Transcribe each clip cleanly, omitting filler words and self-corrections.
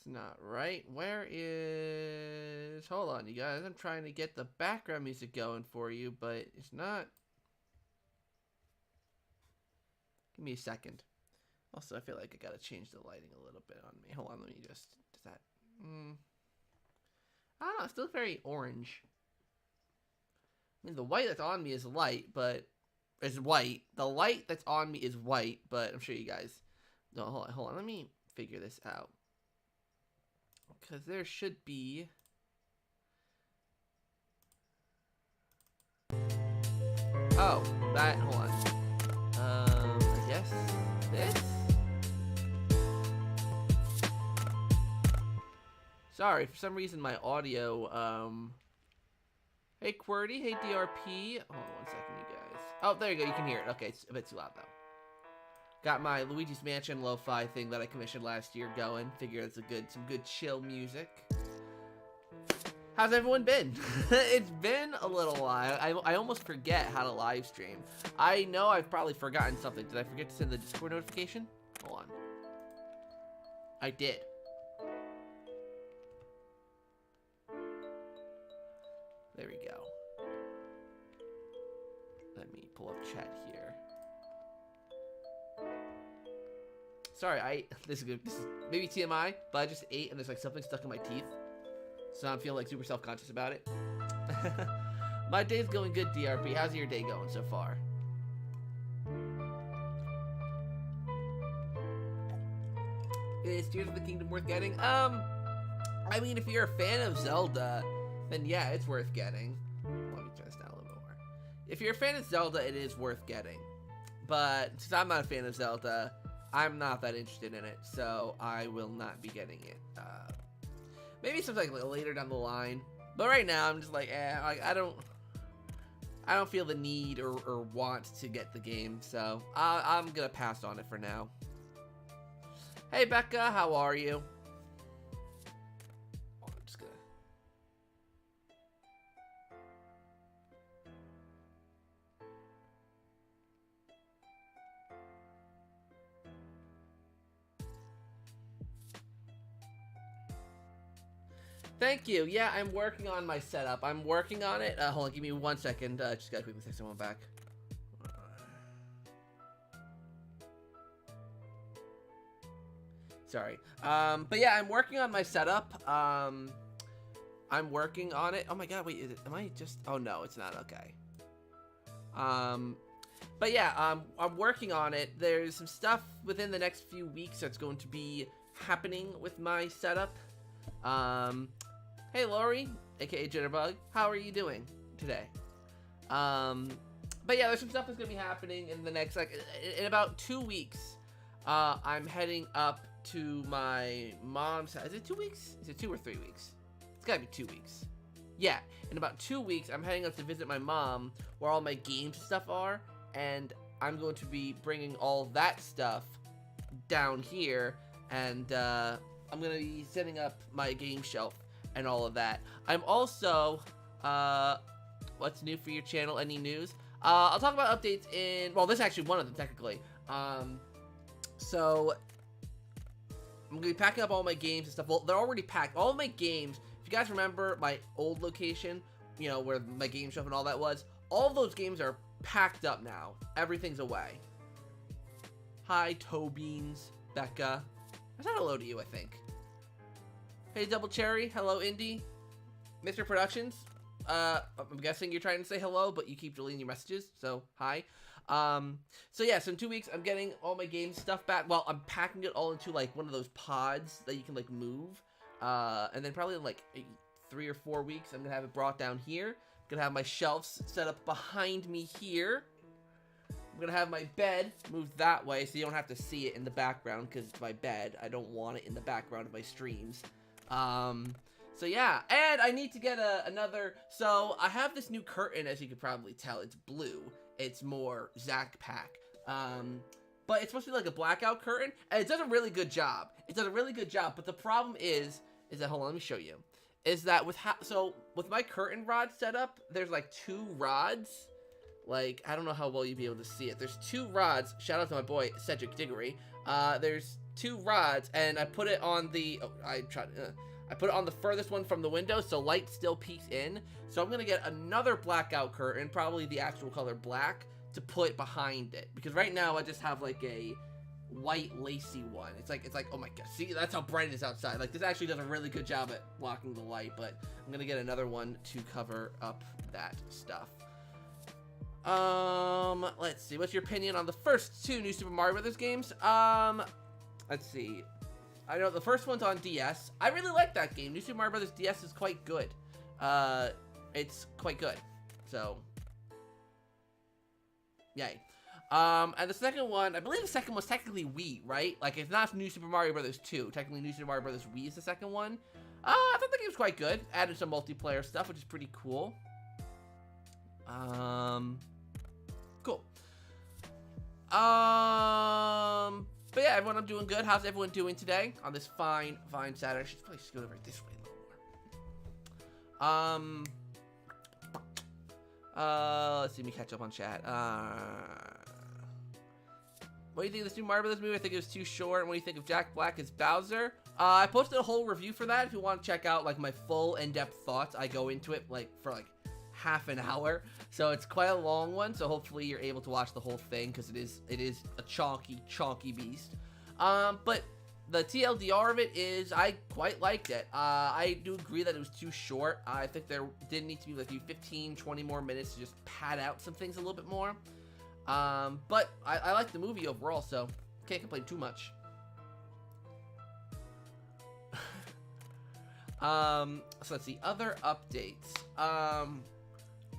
It's not right. Where is... Hold on, you guys. I'm trying to get the background music going for you, but it's not... Give me a second. Also, I feel like I gotta change the lighting a little bit on me. Hold on, let me just... Does that... I don't know. It's still very orange. I mean, the white that's on me is light, but... It's white. The light that's on me is white, but I'm sure you guys... No, hold on. Let me figure this out. Because there should be... Oh, that... Hold on. I guess this? Sorry, for some reason my audio, Hey QWERTY, hey DRP. Hold on 1 second, you guys. Oh, there you go, you can hear it. Okay, it's a bit too loud though. Got my Luigi's Mansion lo-fi thing that I commissioned last year going. Figure it's some good chill music. How's everyone been? It's been a little while. I almost forget how to live stream. I know I've probably forgotten something. Did I forget to send the Discord notification? Hold on. I did. There we go. Let me pull up chat here. Sorry, this is good. This is maybe TMI, but I just ate and there's like something stuck in my teeth. So I'm feeling like super self-conscious about it. My day's going good, DRP. How's your day going so far? Is Tears of the Kingdom worth getting? I mean, if you're a fan of Zelda, then yeah, it's worth getting. Let me turn this down a little bit more. If you're a fan of Zelda, it is worth getting. But since I'm not a fan of Zelda, I'm not that interested in it, so I will not be getting it. Maybe something like later down the line. But right now, I'm just like, I don't feel the need or want to get the game, so I'm gonna pass on it for now. Hey Becca, how are you? Oh, I'm just gonna... Thank you. Yeah, I'm working on my setup. I'm working on it. Hold on, give me 1 second. Just gotta quickly take someone back. Sorry. But yeah, I'm working on my setup. I'm working on it. Oh my god, wait, am I just... Oh no, it's not. Okay. But yeah, I'm working on it. There's some stuff within the next few weeks that's going to be happening with my setup. Hey Lori, aka Jitterbug, how are you doing today? But yeah, there's some stuff that's gonna be happening in the next, like, in about 2 weeks. I'm heading up to my mom's house. Is it 2 weeks? Is it 2 or 3 weeks? It's gotta be 2 weeks. Yeah, in about 2 weeks, I'm heading up to visit my mom, where all my games and stuff are, and I'm going to be bringing all that stuff down here, and I'm gonna be setting up my game shelf and all of that. I'm also, what's new for your channel? Any news? I'll talk about updates in, well, this is actually one of them, technically. So, I'm gonna be packing up all my games and stuff. Well, they're already packed. All of my games, if you guys remember my old location, you know, where my game shelf and all that was, all of those games are packed up now. Everything's away. Hi, Tobeans, Becca. I said hello to you, I think. Hey, Double Cherry. Hello, Indy. Mr. Productions. I'm guessing you're trying to say hello, but you keep deleting your messages, so hi. So yeah, so in 2 weeks, I'm getting all my game stuff back. Well, I'm packing it all into, like, one of those pods that you can, like, move. And then probably in, like, 3 or 4 weeks, I'm gonna have it brought down here. I'm gonna have my shelves set up behind me here. I'm gonna have my bed moved that way so you don't have to see it in the background because it's my bed. I don't want it in the background of my streams. So yeah, and I need to get another, so I have this new curtain, as you could probably tell. It's blue. It's more Zack Pack. But it's supposed to be like a blackout curtain, and it does a really good job. It does a really good job, but the problem is that, hold on, let me show you, is that with my curtain rod setup, there's like 2 rods. Like, I don't know how well you'd be able to see it. There's 2 rods. Shout out to my boy, Cedric Diggory. There's 2 rods, and I put it on the, I put it on the furthest one from the window, so light still peeks in. So I'm gonna get another blackout curtain, probably the actual color black, to put behind it. Because right now I just have like a white lacy one. It's like, oh my god, see, that's how bright it is outside. Like, this actually does a really good job at blocking the light, but I'm gonna get another one to cover up that stuff. Let's see, what's your opinion on the first 2 New Super Mario Brothers games? Let's see. I know the first one's on DS. I really like that game. New Super Mario Brothers DS is quite good. It's quite good. So, yay. And the second one, I believe the second one's technically Wii, right? Like, it's not New Super Mario Brothers 2. Technically, New Super Mario Brothers Wii is the second one. I thought the game was quite good. Added some multiplayer stuff, which is pretty cool. Cool. But yeah, everyone, I'm doing good. How's everyone doing today on this fine Saturday? I should probably just go over this way a little more. Let's see, let me catch up on chat. What do you think of this new Mario Brothers movie? I think it was too short. What do you think of Jack Black as Bowser? I posted a whole review for that. If you want to check out like my full in-depth thoughts, I go into it like for like half an hour, so it's quite a long one, so hopefully you're able to watch the whole thing, because it is a chonky beast. But the TLDR of it is I quite liked it. I do agree that it was too short. I think there did need to be like 15-20 more minutes to just pad out some things a little bit more. But I like the movie overall, so can't complain too much. So let's see, other updates. I'm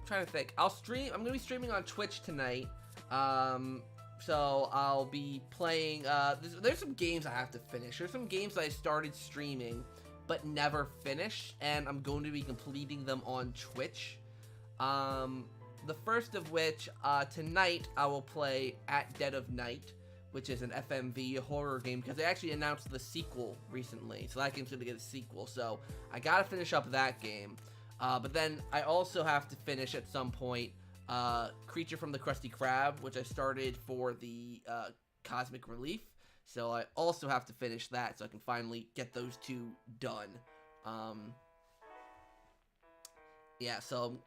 trying to think. I'm gonna be streaming on Twitch tonight. So I'll be playing, there's some games I have to finish. There's some games that I started streaming but never finished, and I'm going to be completing them on Twitch. The first of which, tonight I will play At Dead of Night, which is an FMV horror game, because they actually announced the sequel recently, so that game's gonna get a sequel, so I gotta finish up that game. But then I also have to finish at some point Creature from the Krusty Krab, which I started for the Cosmic Relief, so I also have to finish that so I can finally get those 2 done. Yeah, so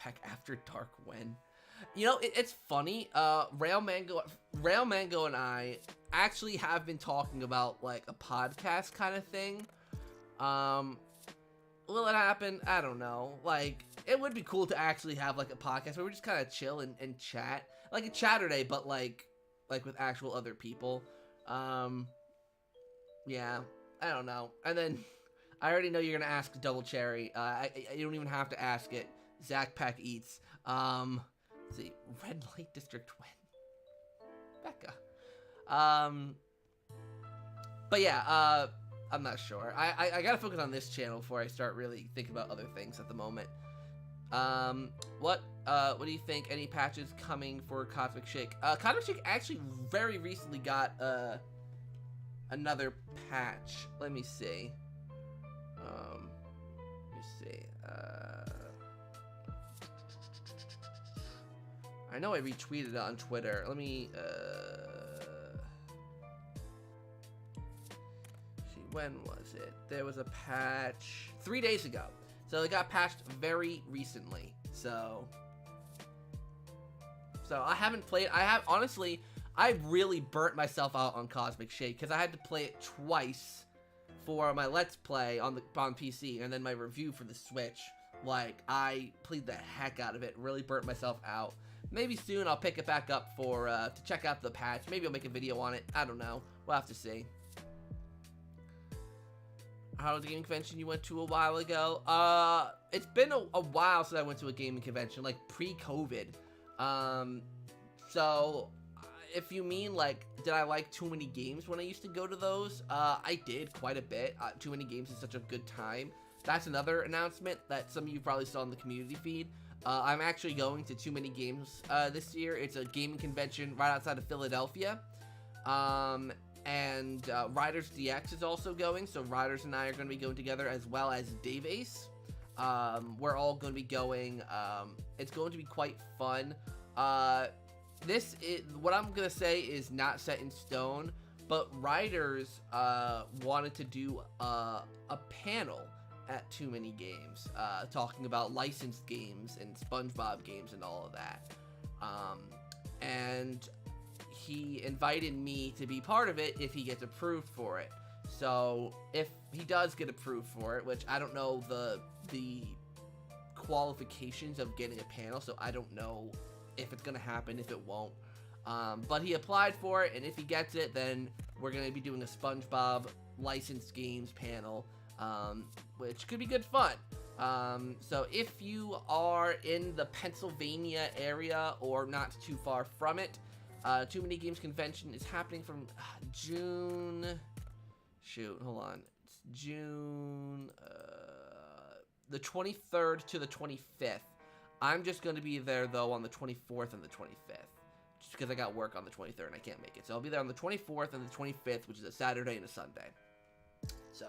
back after dark when. You know, it's funny, Rail Mango and I actually have been talking about, like, a podcast kind of thing. Will it happen? I don't know. Like, it would be cool to actually have, like, a podcast where we just kind of chill and chat. Like a Chaturday, but, like with actual other people. Yeah, I don't know. And then, I already know you're gonna ask Double Cherry. You don't even have to ask it. Zach Pack Eats. Let's see, Red Light District when? Becca. But yeah, I'm not sure. I gotta focus on this channel before I start really thinking about other things at the moment. What do you think? Any patches coming for Cosmic Shake? Cosmic Shake actually very recently got, another patch. Let me see. I know I retweeted it on Twitter. Let me, see, when was it? There was a patch 3 days ago. So it got patched very recently. So I haven't played, honestly, I really burnt myself out on Cosmic Shake, because I had to play it twice for my Let's Play on PC, and then my review for the Switch. Like, I played the heck out of it, really burnt myself out. Maybe soon I'll pick it back up for, to check out the patch. Maybe I'll make a video on it. I don't know. We'll have to see. How was the gaming convention you went to a while ago? It's been a while since I went to a gaming convention, like pre-COVID. So, if you mean, like, did I like too many games when I used to go to those? I did quite a bit. Too many games is such a good time. That's another announcement that some of you probably saw in the community feed. I'm actually going to Too Many Games this year. It's a gaming convention right outside of Philadelphia. And Riders DX is also going, so Riders and I are going to be going together, as well as Dave Ace. We're all going to be going. It's going to be quite fun. What I'm going to say is not set in stone, but writers wanted to do a panel at Too Many Games, talking about licensed games and SpongeBob games and all of that. And he invited me to be part of it if he gets approved for it. So if he does get approved for it, which I don't know the qualifications of getting a panel, so I don't know if it's gonna happen, if it won't. But he applied for it, and if he gets it, then we're gonna be doing a SpongeBob licensed games panel, which could be good fun. So if you are in the Pennsylvania area or not too far from it, Too Many Games Convention is happening from June. Shoot, hold on. It's June the 23rd to the 25th. I'm just going to be there, though, on the 24th and the 25th. Just because I got work on the 23rd and I can't make it. So I'll be there on the 24th and the 25th, which is a Saturday and a Sunday. So,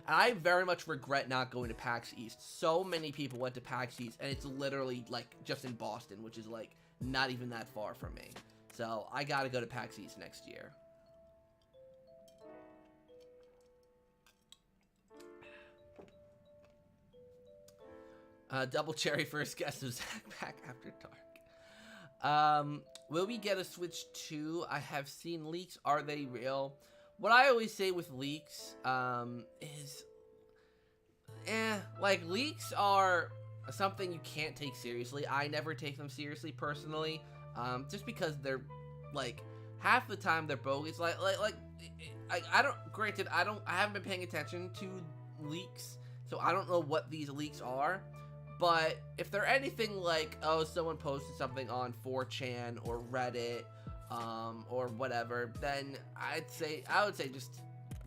and I very much regret not going to PAX East. So many people went to PAX East, and it's literally, like, just in Boston, which is, like, not even that far from me. So I got to go to PAX East next year. Double cherry first guest of Zach back after dark. Will we get a Switch 2? I have seen leaks. Are they real? What I always say with leaks is, like, leaks are something you can't take seriously. I never take them seriously personally, just because they're, like, half the time they're bogus. I don't. Granted, I haven't been paying attention to leaks, so I don't know what these leaks are. But if they're anything like, oh, someone posted something on 4chan or Reddit, or whatever, then I would say just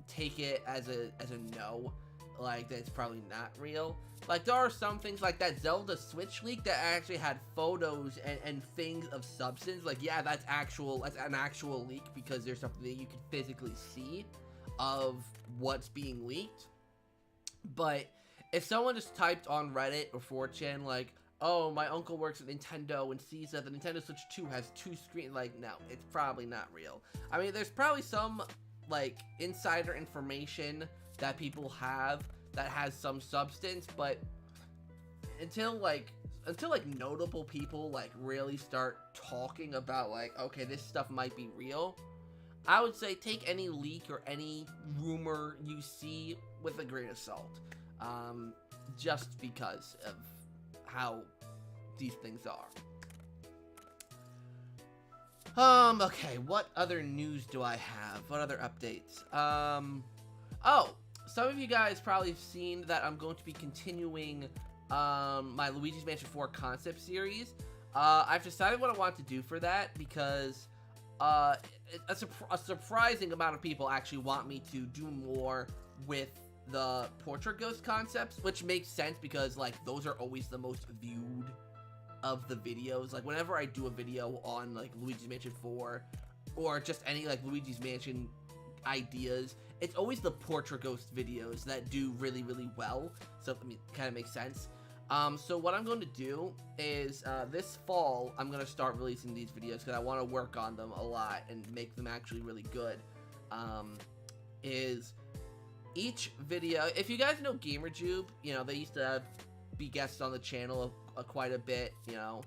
take it as a no, like, that's probably not real. Like, there are some things like that Zelda Switch leak that actually had photos and things of substance. Like, yeah, that's an actual leak because there's something that you can physically see of what's being leaked. But if someone just typed on Reddit or 4chan, like, oh, my uncle works at Nintendo and sees that the Nintendo Switch 2 has 2 screens, like, no, it's probably not real. I mean, there's probably some, like, insider information that people have that has some substance, but until notable people, like, really start talking about, like, okay, this stuff might be real, I would say take any leak or any rumor you see with a grain of salt. Just because of how these things are. Okay, what other news do I have? What other updates? Oh, some of you guys probably have seen that I'm going to be continuing, my Luigi's Mansion 4 concept series. I've decided what I want to do for that because, a surprising amount of people actually want me to do more with the portrait ghost concepts, which makes sense because, like, those are always the most viewed of the videos. Like, whenever I do a video on, like, Luigi's Mansion 4 or just any, like, Luigi's Mansion ideas, it's always the portrait ghost videos that do really, really well. So, I mean, kind of makes sense. So what I'm going to do is, this fall, I'm going to start releasing these videos because I want to work on them a lot and make them actually really good. Each video, if you guys know GamerJube, you know, they used to be guests on the channel quite a bit, you know,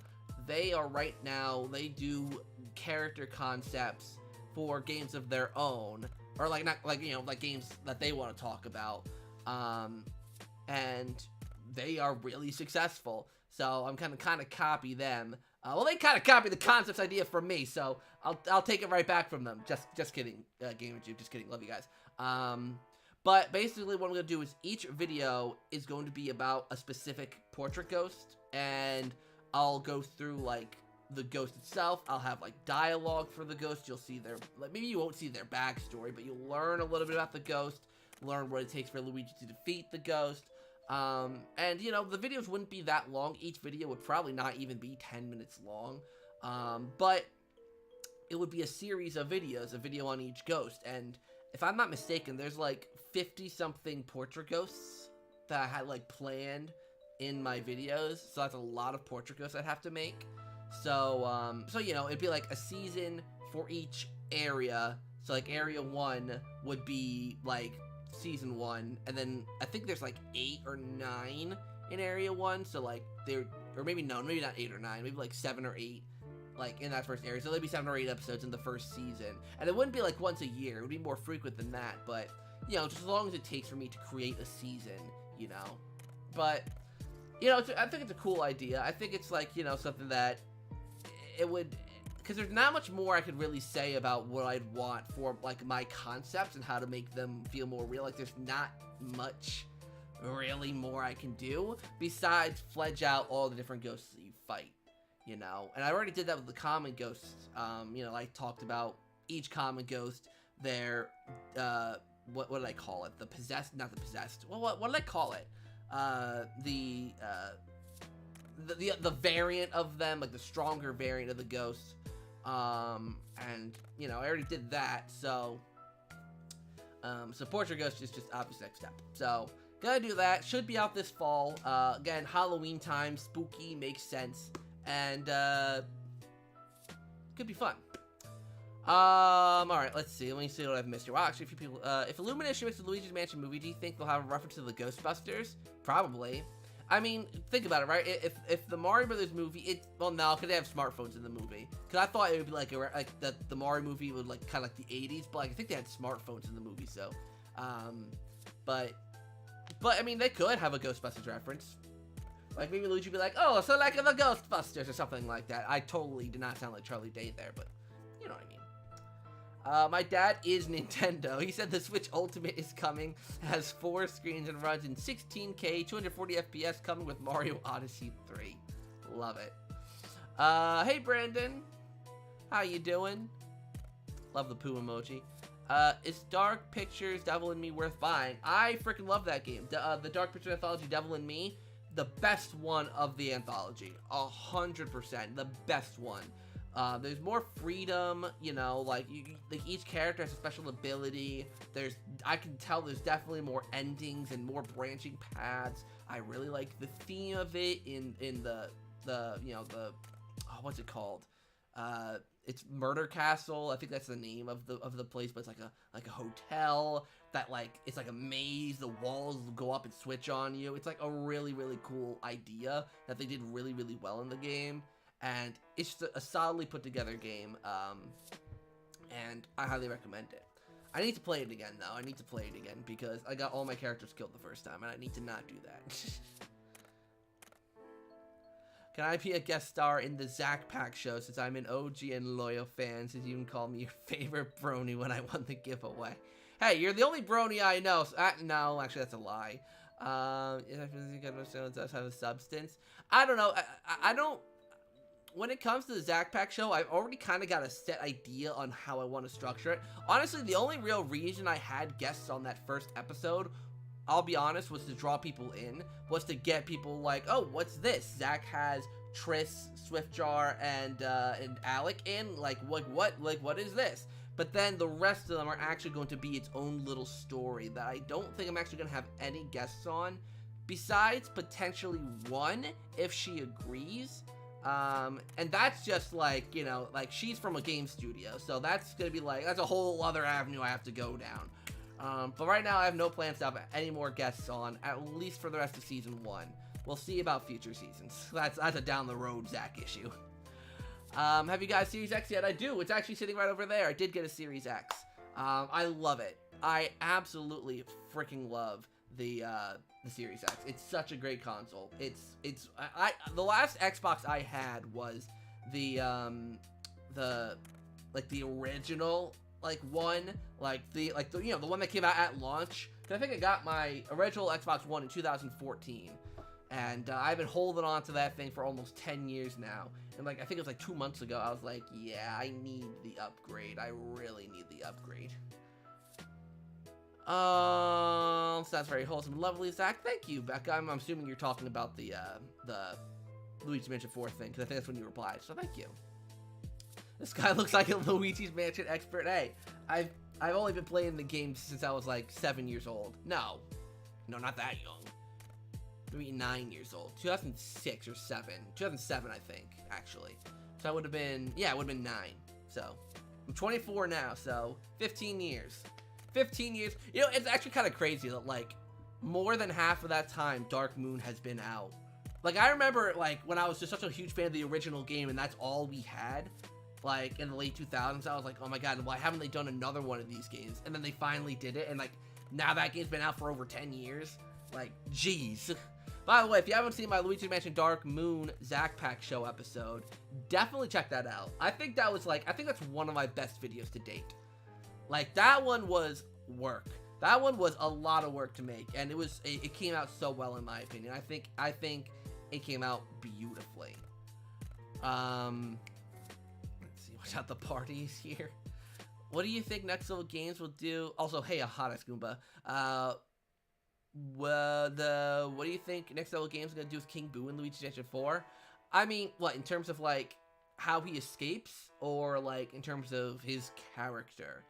they are right now, they do character concepts for games of their own, or like, not like, you know, like games that they want to talk about, and they are really successful, so I'm kind of copy them. Well, they kind of copy the concepts idea from me, so I'll take it right back from them. Just kidding, GamerJube, just kidding, love you guys. But basically what I'm going to do is each video is going to be about a specific portrait ghost, and I'll go through, like, the ghost itself. I'll have, like, dialogue for the ghost. You'll see their, like, maybe you won't see their backstory, but you'll learn a little bit about the ghost, learn what it takes for Luigi to defeat the ghost. And, you know, the videos wouldn't be that long. Each video would probably not even be 10 minutes long. But it would be a series of videos, a video on each ghost, and if I'm not mistaken, there's like 50-something portrait ghosts that I had, like, planned in my videos, so that's a lot of portrait ghosts I'd have to make. So, you know, it'd be like a season for each area, So like Area 1 would be like Season 1, and then I think there's like 8 or 9 in Area 1, so like there, or maybe no, maybe not 8 or 9, maybe like 7 or 8, like in that first area. So there'd be 7 or 8 episodes in the first season, and it wouldn't be like once a year. It would be more frequent than that, but you know, just as long as it takes for me to create a season, you know. But you know, I think it's a cool idea. I think it's like, you know, something that it would, because there's not much more I could really say about what I'd want for like my concepts and how to make them feel more real. Like there's not much really more I can do besides fledge out all the different ghosts that you fight, you know. And I already did that with the common ghosts. You know, I talked about each common ghost, their what did I call it? The possessed, not the possessed. Well, what did I call it? The variant of them, like the stronger variant of the ghosts. And you know, I already did that, so Portrait Ghost is just obvious next step. So gonna do that. Should be out this fall. Again, Halloween time, spooky, makes sense, and could be fun. All right, let's see. Let me see what I've missed here. Well, actually, a few people. If Illumination makes the Luigi's Mansion movie, do you think they'll have a reference to the Ghostbusters? Probably. I mean, think about it, right? If the Mario Brothers movie, well, no, because they have smartphones in the movie. Because I thought it would be like the Mario movie would like kind of like the 80s, but like I think they had smartphones in the movie, so, but I mean, they could have a Ghostbusters reference. Like maybe Luigi would be like, oh, so like the Ghostbusters or something like that. I totally did not sound like Charlie Day there, but you know what I mean. My dad is Nintendo. He said the Switch Ultimate is coming, has 4 screens and runs in 16K, 240 FPS, coming with Mario Odyssey 3. Love it. Hey Brandon, how you doing? Love the poo emoji. Is Dark Pictures Devil in Me worth buying? I freaking love that game. The Dark Pictures anthology Devil in Me, the best one of the anthology. 100%, the best one. There's more freedom, you know, like each character has a special ability. I can tell there's definitely more endings and more branching paths. I really like the theme of it in the you know, the what's it called? It's Murder Castle. I think that's the name of the place, but it's like a hotel that like it's like a maze. The walls go up and switch on you. It's like a really, really cool idea that they did really, really well in the game. And it's just a solidly put together game, and I highly recommend it. I need to play it again, though. I need to play it again, because I got all my characters killed the first time, and I need to not do that. Can I be a guest star in the Zach Pack show, since I'm an OG and loyal fan, since you can call me your favorite brony when I won the giveaway? Hey, you're the only brony I know. So, no, actually, that's a lie. It does have a substance. I don't know. I don't... When it comes to the Zach Pack show, I've already kind of got a set idea on how I want to structure it. Honestly, the only real reason I had guests on that first episode, I'll be honest, was to draw people in, was to get people like, oh, what's this? Zach has Triss, Swiftjar, and Alec in, like, what is this? But then the rest of them are actually going to be its own little story that I don't think I'm actually going to have any guests on, besides potentially one, if she agrees. And that's just like, you know, like she's from a game studio, so that's gonna be like, that's a whole other avenue I have to go down. But right now I have no plans to have any more guests on, at least for the rest of season 1. We'll see about future seasons. That's a down the road Zach issue. Have you guys Series X yet? I do. It's actually sitting right over there. I did get a Series X. I love it. I absolutely freaking love the Series X. It's such a great console. The last Xbox I had was the original one, you know, the one that came out at launch. 'Cause I think I got my original Xbox One in 2014, and I've been holding on to that thing for almost 10 years now. And like I think it was like 2 months ago, I was like, yeah, I need the upgrade. I really need the upgrade. So that's very wholesome and lovely, Zach. Thank you, Becca. I'm assuming you're talking about the Luigi's Mansion 4 thing, because I think that's when you replied, so thank you. This guy looks like a Luigi's Mansion expert. Hey, I've only been playing the game since I was like 7 years old. No, not that young. Maybe 9 years old. 2006 or 7. 2007, I think, actually. So I would have been, yeah, it would have been 9. So, I'm 24 now, so 15 years. 15 years. You know, it's actually kind of crazy that, like, more than half of that time, Dark Moon has been out. Like, I remember, like, when I was just such a huge fan of the original game, and that's all we had, like, in the late 2000s, I was like, oh my god, why haven't they done another one of these games? And then they finally did it, and, like, now that game's been out for over 10 years. Like, jeez. By the way, if you haven't seen my Luigi's Mansion Dark Moon Zack Pack Show episode, definitely check that out. I think that was, like, I think that's one of my best videos to date. Like, that one was work. That one was a lot of work to make, and it came out so well in my opinion. I think it came out beautifully. Let's see, watch out the parties here. What do you think Next Level Games will do? Also, hey, a hot Goomba. What do you think Next Level Games is gonna do with King Boo in Luigi's Mansion 4? I mean, what, in terms of like how he escapes, or like in terms of his character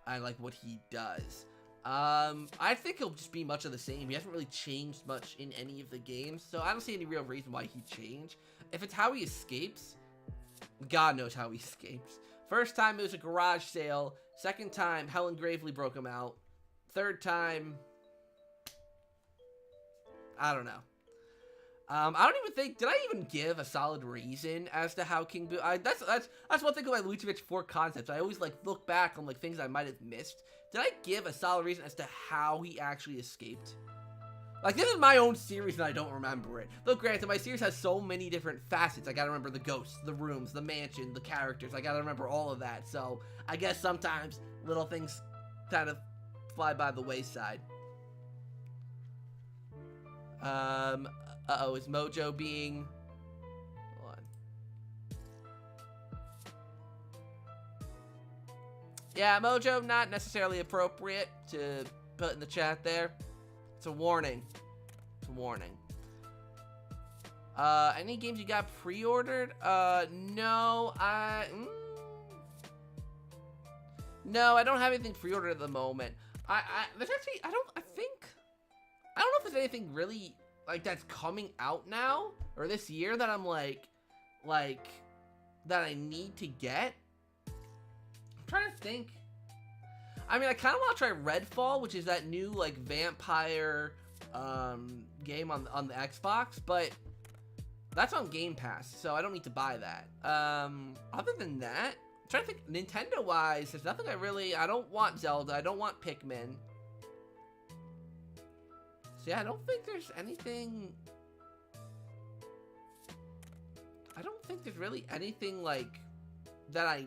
and like what he does? I think he'll just be much of the same. He hasn't really changed much in any of the games, so I don't see any real reason why he'd change. If it's how he escapes, God knows how he escapes. First time it was a garage sale. Second time, Helen Gravely broke him out. Third time, I don't know. I don't even think, did I even give a solid reason as to how King Boo, that's one thing with my Luigi Mansion 4 concepts. I always like look back on like things I might have missed. Did I give a solid reason as to how he actually escaped? Like, this is my own series and I don't remember it. Though granted, my series has so many different facets. I gotta remember the ghosts, the rooms, the mansion, the characters. I gotta remember all of that. So, I guess sometimes little things kind of fly by the wayside. Uh-oh, is Mojo being... Hold on. Yeah, Mojo, not necessarily appropriate to put in the chat there. It's a warning. It's a warning. Any games you got pre-ordered? No, No, I don't have anything pre-ordered at the moment. There's actually, I don't know if there's anything really, like, that's coming out now, or this year, that I'm, like, that I need to get. I'm trying to think. I mean, I kind of want to try Redfall, which is that new, like, vampire, game on the Xbox, but that's on Game Pass, so I don't need to buy that. Other than that, I'm trying to think, Nintendo-wise, there's nothing I don't want Zelda, I don't want Pikmin. So yeah, I don't think there's anything... I don't think there's really anything, like, that I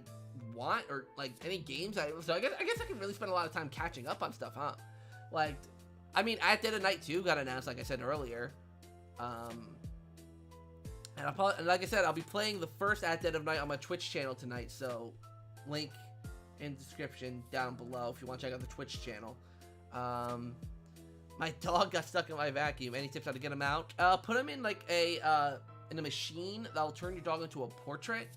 want, or, like, any games so I guess I can really spend a lot of time catching up on stuff, huh? Like, I mean, At Dead of Night 2 got announced, like I said earlier. And like I said, I'll be playing the first At Dead of Night on my Twitch channel tonight, so link in the description down below if you want to check out the Twitch channel. My dog got stuck in my vacuum. Any tips how to get him out? Put him in like in a machine that'll turn your dog into a portrait,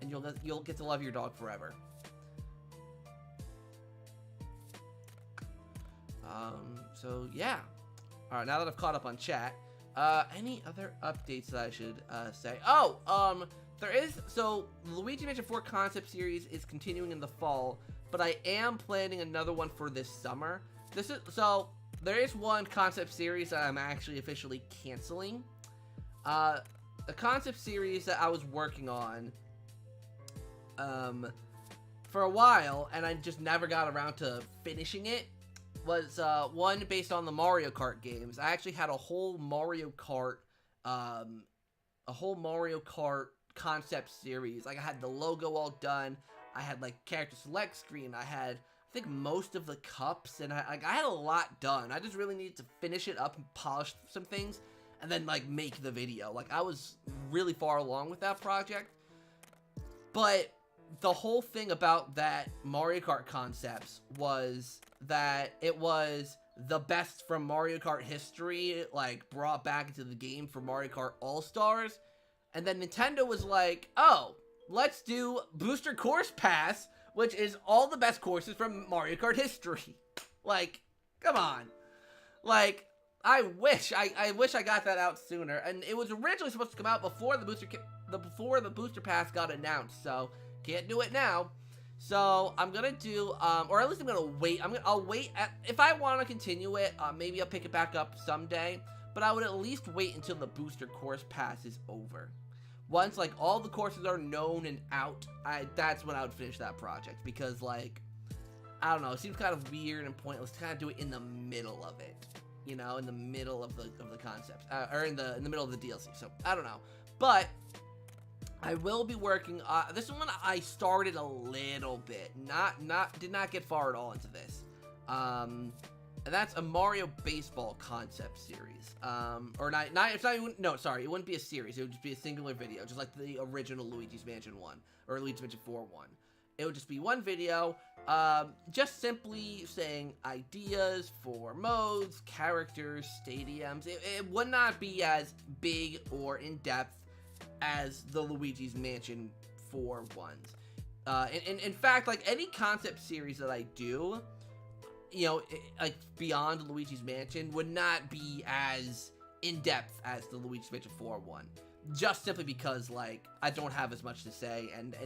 and you'll get to love your dog forever. So yeah. All right, now that I've caught up on chat, any other updates that I should say? Oh, so Luigi Mansion 4 concept series is continuing in the fall, but I am planning another one for this summer. There is one concept series that I'm actually officially canceling. The concept series that I was working on for a while, and I just never got around to finishing it, was one based on the Mario Kart games. I actually had a whole Mario Kart concept series. Like, I had the logo all done. I had like character select screen. I had, I think, most of the cups, and I had a lot done. I just really needed to finish it up and polish some things, and then like make the video. Like, I was really far along with that project, but the whole thing about that Mario Kart concepts was that it was the best from Mario Kart history, like, brought back into the game for Mario Kart All-Stars, and then Nintendo was like, oh, let's do Booster Course Pass, which is all the best courses from Mario Kart history. Like, come on. Like, I wish I got that out sooner. And it was originally supposed to come out before the Booster Pass got announced, so can't do it now. So I'm gonna do, or at least I'm gonna wait. I'll wait. If I want to continue it, maybe I'll pick it back up someday. But I would at least wait until the booster course pass is over. Once like all the courses are known and out, that's when I would finish that project, because like, I don't know, it seems kind of weird and pointless to kind of do it in the middle of it, you know, in the middle of the concepts, or in the middle of the DLC. So I don't know, but I will be working. This one I started a little bit, did not get far at all into this. And that's a Mario Baseball concept series. Or not, it's not even, no, sorry, it wouldn't be a series. It would just be a singular video, just like the original Luigi's Mansion 1, or Luigi's Mansion 4 1. It would just be one video, just simply saying ideas for modes, characters, stadiums. It would not be as big or in-depth as the Luigi's Mansion 4 ones. In fact, like any concept series that I do, you know, like beyond Luigi's Mansion, would not be as in-depth as the Luigi's Mansion 4 one. Just simply because, like, I don't have as much to say, and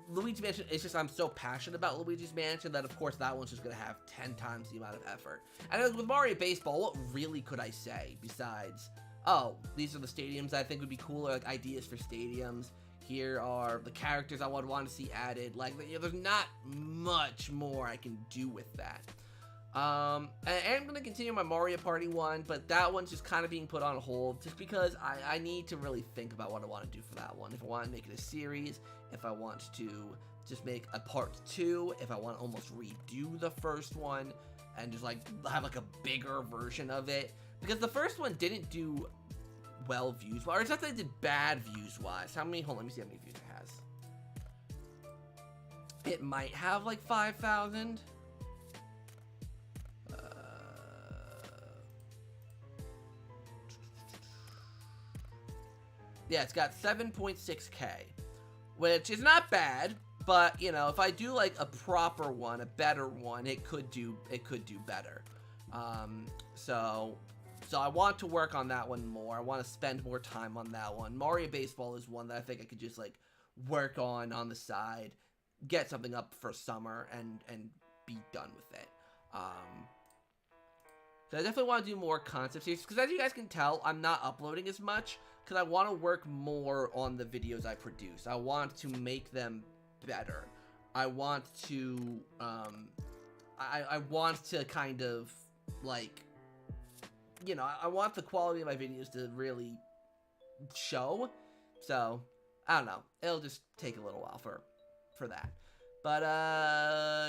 Luigi's Mansion, it's just, I'm so passionate about Luigi's Mansion that, of course, that one's just gonna have 10 times the amount of effort. And with Mario Baseball, what really could I say besides, oh, these are the stadiums I think would be cool, or, like, ideas for stadiums. Here are the characters I would want to see added. Like, you know, there's not much more I can do with that. And I'm going to continue my Mario Party one, but that one's just kind of being put on hold just because I need to really think about what I want to do for that one. If I want to make it a series, if I want to just make a part 2, if I want to almost redo the first one and just, like, have, like, a bigger version of it. Because the first one didn't do well views, or it's not that it did bad views wise. How many? Hold on, let me see how many views it has. It might have like 5,000. Yeah, it's got 7.6K, which is not bad, but you know, if I do like a proper one, a better one, it could do better. So I want to work on that one more. I want to spend more time on that one. Mario Baseball is one that I think I could just like work on the side, get something up for summer, and be done with it. So I definitely want to do more concept series, because as you guys can tell, I'm not uploading as much because I want to work more on the videos I produce. I want to make them better. I want to I want to kind of like, you know, I want the quality of my videos to really show. So, I don't know. It'll just take a little while for that. But,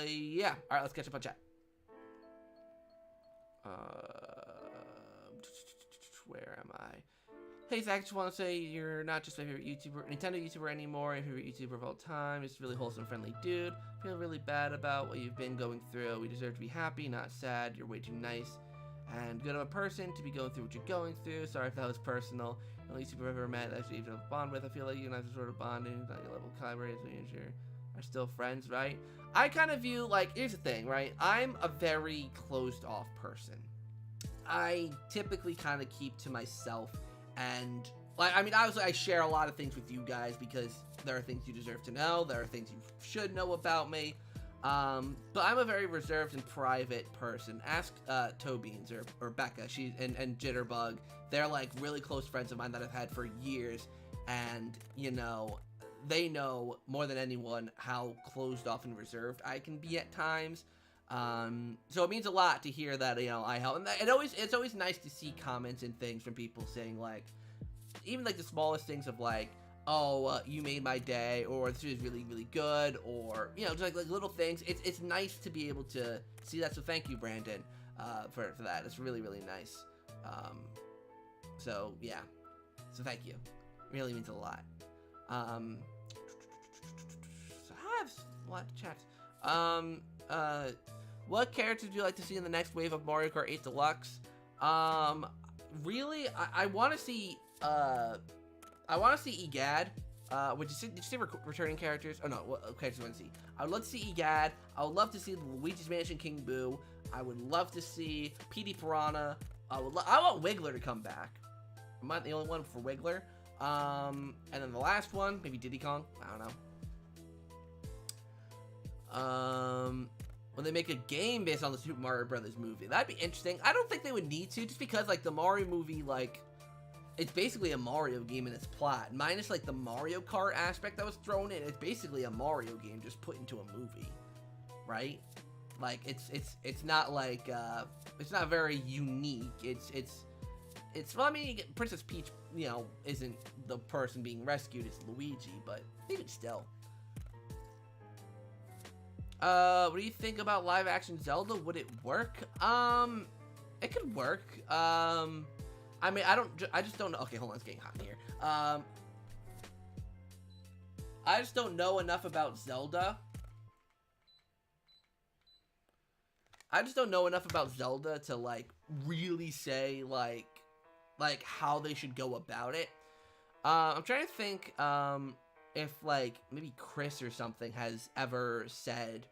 yeah. Alright, let's catch up on chat. Where am I? Hey, Zach, just want to say you're not just my favorite Nintendo YouTuber anymore, my favorite YouTuber of all time. Just a really wholesome, friendly dude. I feel really bad about what you've been going through. We deserve to be happy, not sad. You're way too nice and good of a person to be going through what you're going through. Sorry if that was personal. The only YouTuber I've ever met that you even have a bond with. I feel like you and I have sort of bonding. Not your level of collaborators, but you are still friends, right? I kind of view, like, here's the thing, right? I'm a very closed off person. I typically kind of keep to myself, and, like, I mean, obviously I share a lot of things with you guys because there are things you deserve to know. There are things you should know about me. But I'm a very reserved and private person. Ask Tobeans or Becca, and Jitterbug. They're like really close friends of mine that I've had for years, and you know, they know more than anyone how closed off and reserved I can be at times. So it means a lot to hear that, you know, I help. And it's always nice to see comments and things from people saying, like, even like the smallest things of like, oh, you made my day, or this is really, really good, or, you know, just like little things. It's nice to be able to see that, so thank you, Brandon, for that. It's really, really nice. So, yeah. So thank you. It really means a lot. So I have a lot of chats. What characters do you like to see in the next wave of Mario Kart 8 Deluxe? Really, I want to see, Egad. Did you see returning characters? Oh no, what characters do you want to see? I would love to see Egad. I would love to see Luigi's Mansion King Boo. I would love to see PD Piranha. I want Wiggler to come back. Am I the only one for Wiggler? And then the last one, maybe Diddy Kong. I don't know. When they make a game based on the Super Mario Brothers movie. That'd be interesting. I don't think they would need to, just because, like, the Mario movie, like, it's basically a Mario game in its plot. Minus, like, the Mario Kart aspect that was thrown in. It's basically a Mario game just put into a movie, right? Like, it's not, like, it's not very unique. Well, I mean, Princess Peach, you know, isn't the person being rescued. It's Luigi, but even still. What do you think about live action Zelda? Would it work? It could work. I mean, I just don't know. Okay, hold on, it's getting hot in here. I just don't know enough about Zelda. I just don't know enough about Zelda to, like, really say, like how they should go about it. I'm trying to think, if, like, maybe Chris or something has ever said,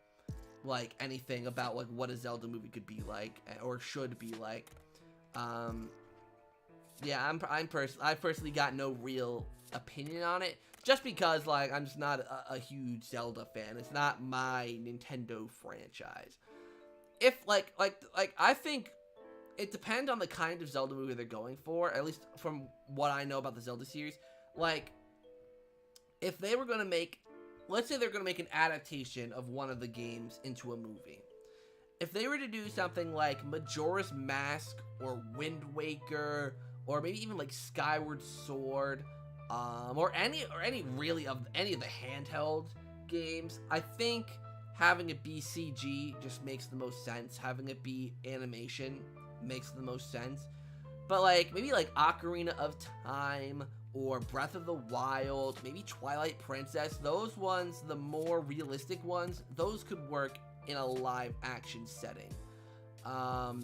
like, anything about, like, what a Zelda movie could be like, or should be like. Yeah, I've personally got no real opinion on it, just because, like, I'm just not a huge Zelda fan. It's not my Nintendo franchise. If, like, I think it depends on the kind of Zelda movie they're going for, at least from what I know about the Zelda series. Like, if they were going to make, let's say they're going to make an adaptation of one of the games into a movie. If they were to do something like Majora's Mask or Wind Waker, or maybe even like Skyward Sword, or any really of any of the handheld games, I think having it be CG just makes the most sense. Having it be animation makes the most sense. But like maybe like Ocarina of Time or Breath of the Wild, maybe Twilight Princess, those ones, the more realistic ones, those could work in a live action setting. I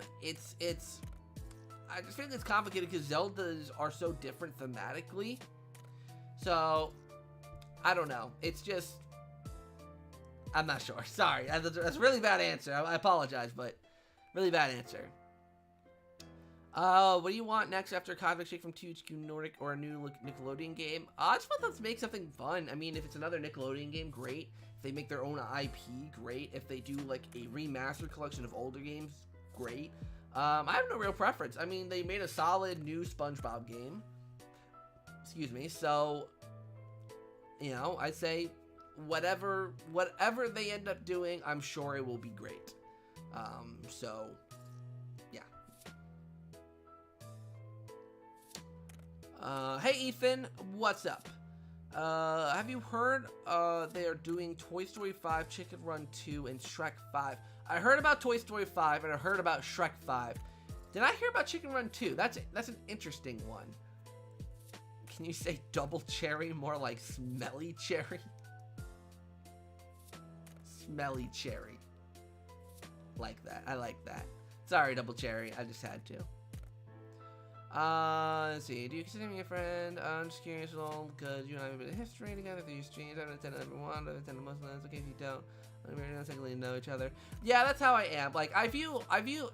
just think it's complicated because Zeldas are so different thematically. So, I don't know. It's just, I'm not sure. Sorry, that's a really bad answer. I apologize, but really bad answer. What do you want next after Cosmic Shake from THQ Nordic or a new Nickelodeon game? I just want them to make something fun. I mean, if it's another Nickelodeon game, great. If they make their own IP, great. If they do like a remastered collection of older games, great. I have no real preference. I mean, they made a solid new SpongeBob game. Excuse me. So, you know, I'd say whatever they end up doing, I'm sure it will be great. So, yeah. Hey Ethan, what's up? Have you heard they are doing Toy Story 5, Chicken Run 2, and Shrek 5? I heard about Toy Story 5 and I heard about Shrek 5. Did I hear about Chicken Run 2? That's an interesting one. Can you say double cherry more like smelly cherry? Smelly cherry. Like that. I like that. Sorry, double cherry. I just had to. Let's see. Do you consider me a friend? I'm just curious, because you and I have a bit of history together through your streams. I've attended everyone. I've attended most of them. It's okay if you don't. We don't technically know each other. Yeah, that's how I am. Like, I view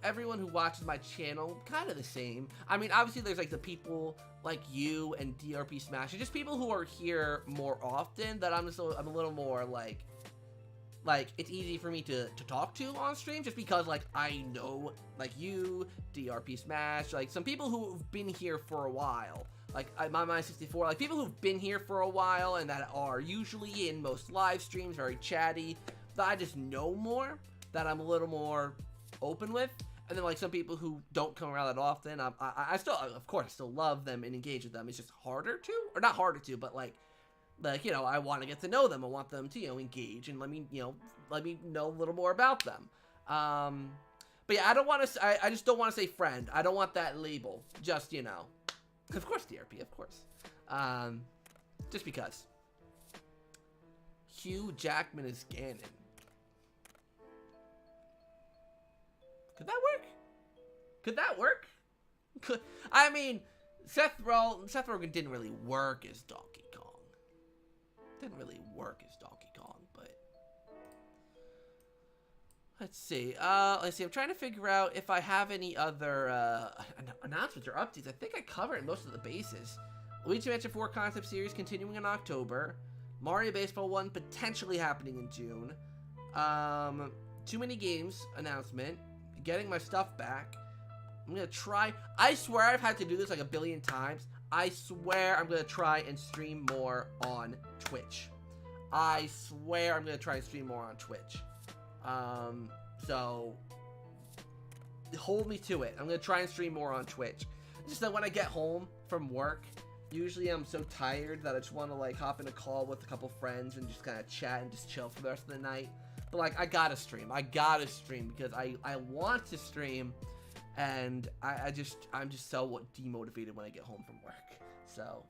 everyone who watches my channel kind of the same. I mean, obviously, there's like the people like you and DRP Smash, just people who are here more often. That I'm a little more like it's easy for me to talk to on stream, just because like I know like you, DRP Smash, like some people who've been here for a while, like my Mind 64, like people who've been here for a while and that are usually in most live streams, very chatty, that I just know more, that I'm a little more open with. And then like some people who don't come around that often, I still, of course, I still love them and engage with them. It's just harder to, or not harder to, but like, you know, I want to get to know them. I want them to, you know, engage and let me know a little more about them. But yeah, I just don't want to say friend. I don't want that label. Just, you know, of course, DRP, of course. Just because. Hugh Jackman is Ganon. Could that work? Could that work? I mean, Seth Rogen didn't really work as Donkey Kong. Didn't really work as Donkey Kong, but let's see. I'm trying to figure out if I have any other announcements or updates. I think I covered most of the bases. Luigi Mansion 4 concept series continuing in October. Mario Baseball 1 potentially happening in June. Too many games announcement. Getting my stuff back. I'm gonna try. I swear I've had to do this like a billion times. I swear I'm gonna try and stream more on Twitch. I swear I'm gonna try and stream more on Twitch. So hold me to it. I'm gonna try and stream more on Twitch. Just that when I get home from work, usually I'm so tired that I just want to like hop in a call with a couple friends and just kind of chat and just chill for the rest of the night. But like I gotta stream because I want to stream, and I'm just so demotivated when I get home from work. So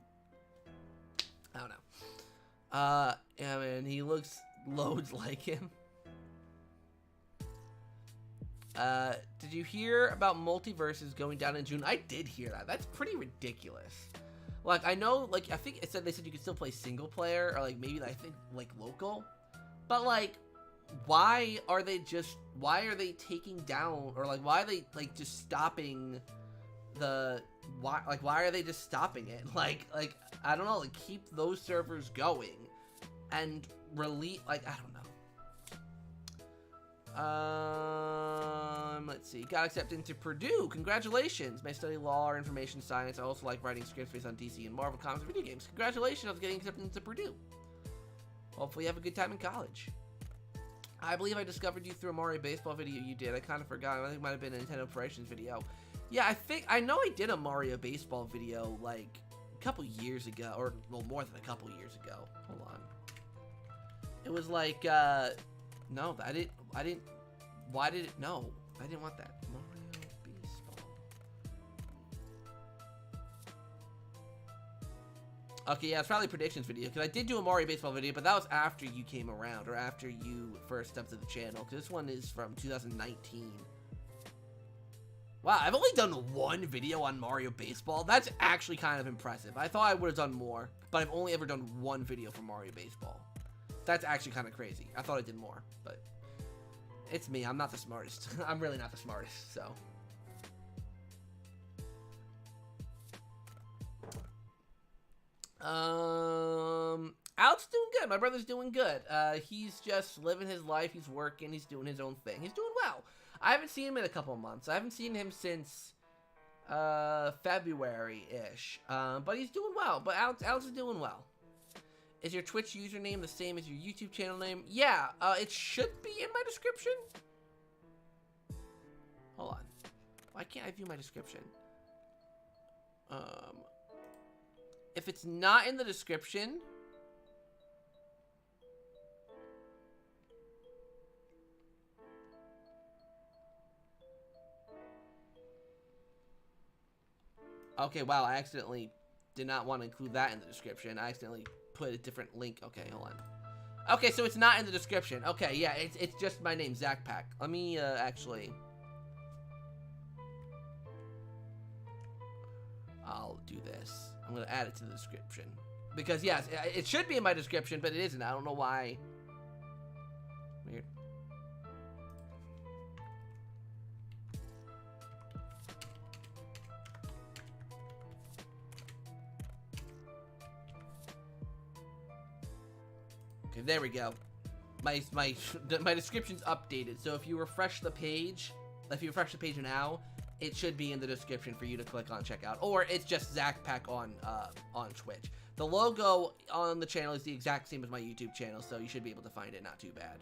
I don't know. Yeah, man, he looks loads like him. Did you hear about multiverses going down in June? I did hear that. That's pretty ridiculous. Like, I know, like, I think they said you could still play single player, or, like, maybe, I think, like, local. But, like, why are they taking down, or, like, why are they, like, just stopping why are they just stopping it? Like, I don't know, like, keep those servers going, and release, like, I don't know. Let's see. Got accepted into Purdue. Congratulations. May study law or information science. I also like writing scripts based on DC and Marvel comics and video games. Congratulations on getting accepted into Purdue. Hopefully you have a good time in college. I believe I discovered you through a Mario Baseball video you did. I kind of forgot. I think it might have been a Nintendo Operations video. Yeah, I know I did a Mario Baseball video like a couple years ago, or well, more than a couple years ago. Hold on. It was like, no, I didn't, why did it, no, I didn't want that. Mario Baseball. Okay, yeah, it's probably predictions video, because I did do a Mario Baseball video, but that was after you came around, or after you first stepped to the channel, because this one is from 2019. Wow, I've only done one video on Mario Baseball. That's actually kind of impressive. I thought I would have done more, but I've only ever done one video for Mario Baseball. That's actually kind of crazy. I thought I did more, but it's me. I'm not the smartest. I'm really not the smartest, so. Al's doing good. My brother's doing good. He's just living his life. He's working. He's doing his own thing. He's doing well. I haven't seen him in a couple of months. I haven't seen him since February-ish. But he's doing well. But Alex is doing well. Is your Twitch username the same as your YouTube channel name? Yeah, it should be in my description. Hold on. Why can't I view my description? If it's not in the description... Okay, wow, I accidentally did not want to include that in the description. I accidentally put a different link. Okay, hold on. Okay, so it's not in the description. Okay, yeah, it's just my name, Zach Pack. Let me, actually... I'll do this. I'm gonna add it to the description. Because, yes, it should be in my description, but it isn't. I don't know why. Weird. Okay, there we go. My description's updated. So if you refresh the page, now, it should be in the description for you to click on checkout. Or it's just Zach Pack on Twitch. The logo on the channel is the exact same as my YouTube channel, so you should be able to find it. Not too bad.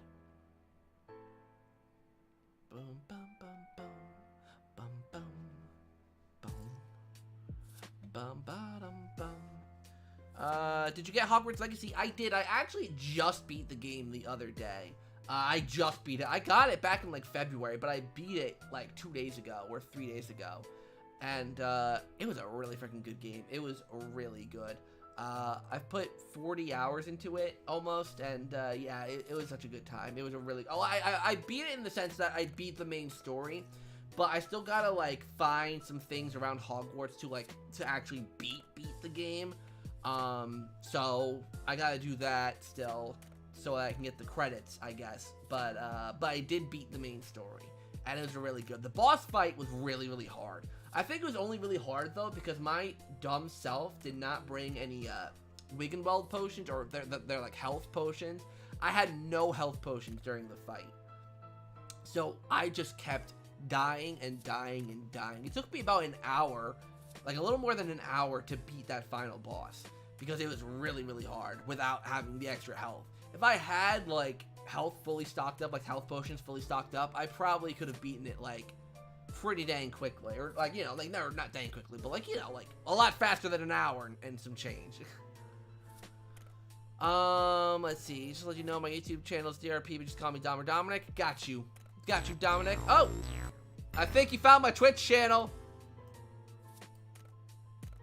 Boom, bum, bum, bum, bum, bum, bum, bum, ba-dum, bum. Did you get Hogwarts Legacy? I did. I actually just beat the game the other day. I just beat it. I got it back in like February, but I beat it like 2 days ago or 3 days ago. And it was a really freaking good game. It was really good. I've put 40 hours into it almost, and yeah, it was such a good time. It was a really... Oh, I beat it in the sense that I beat the main story, but I still gotta like find some things around Hogwarts to actually beat the game. So I gotta do that still, so I can get the credits, I guess. But I did beat the main story, and it was really good. The boss fight was really, really hard. I think it was only really hard though because my dumb self did not bring any Wiggenweld potions, or they're like health potions. I had no health potions during the fight. So I just kept dying and dying and dying. It took me about an hour, like a little more than an hour, to beat that final boss, because it was really, really hard without having the extra health. If I had like health fully stocked up, like health potions fully stocked up, I probably could have beaten it like pretty dang quickly, or like, you know, like not dang quickly, but like, you know, like a lot faster than an hour and some change. Let's see, just to let you know, my YouTube channel is DRP, but just call me Dom or Dominic. Got you, Dominic. Oh, I think you found my Twitch channel.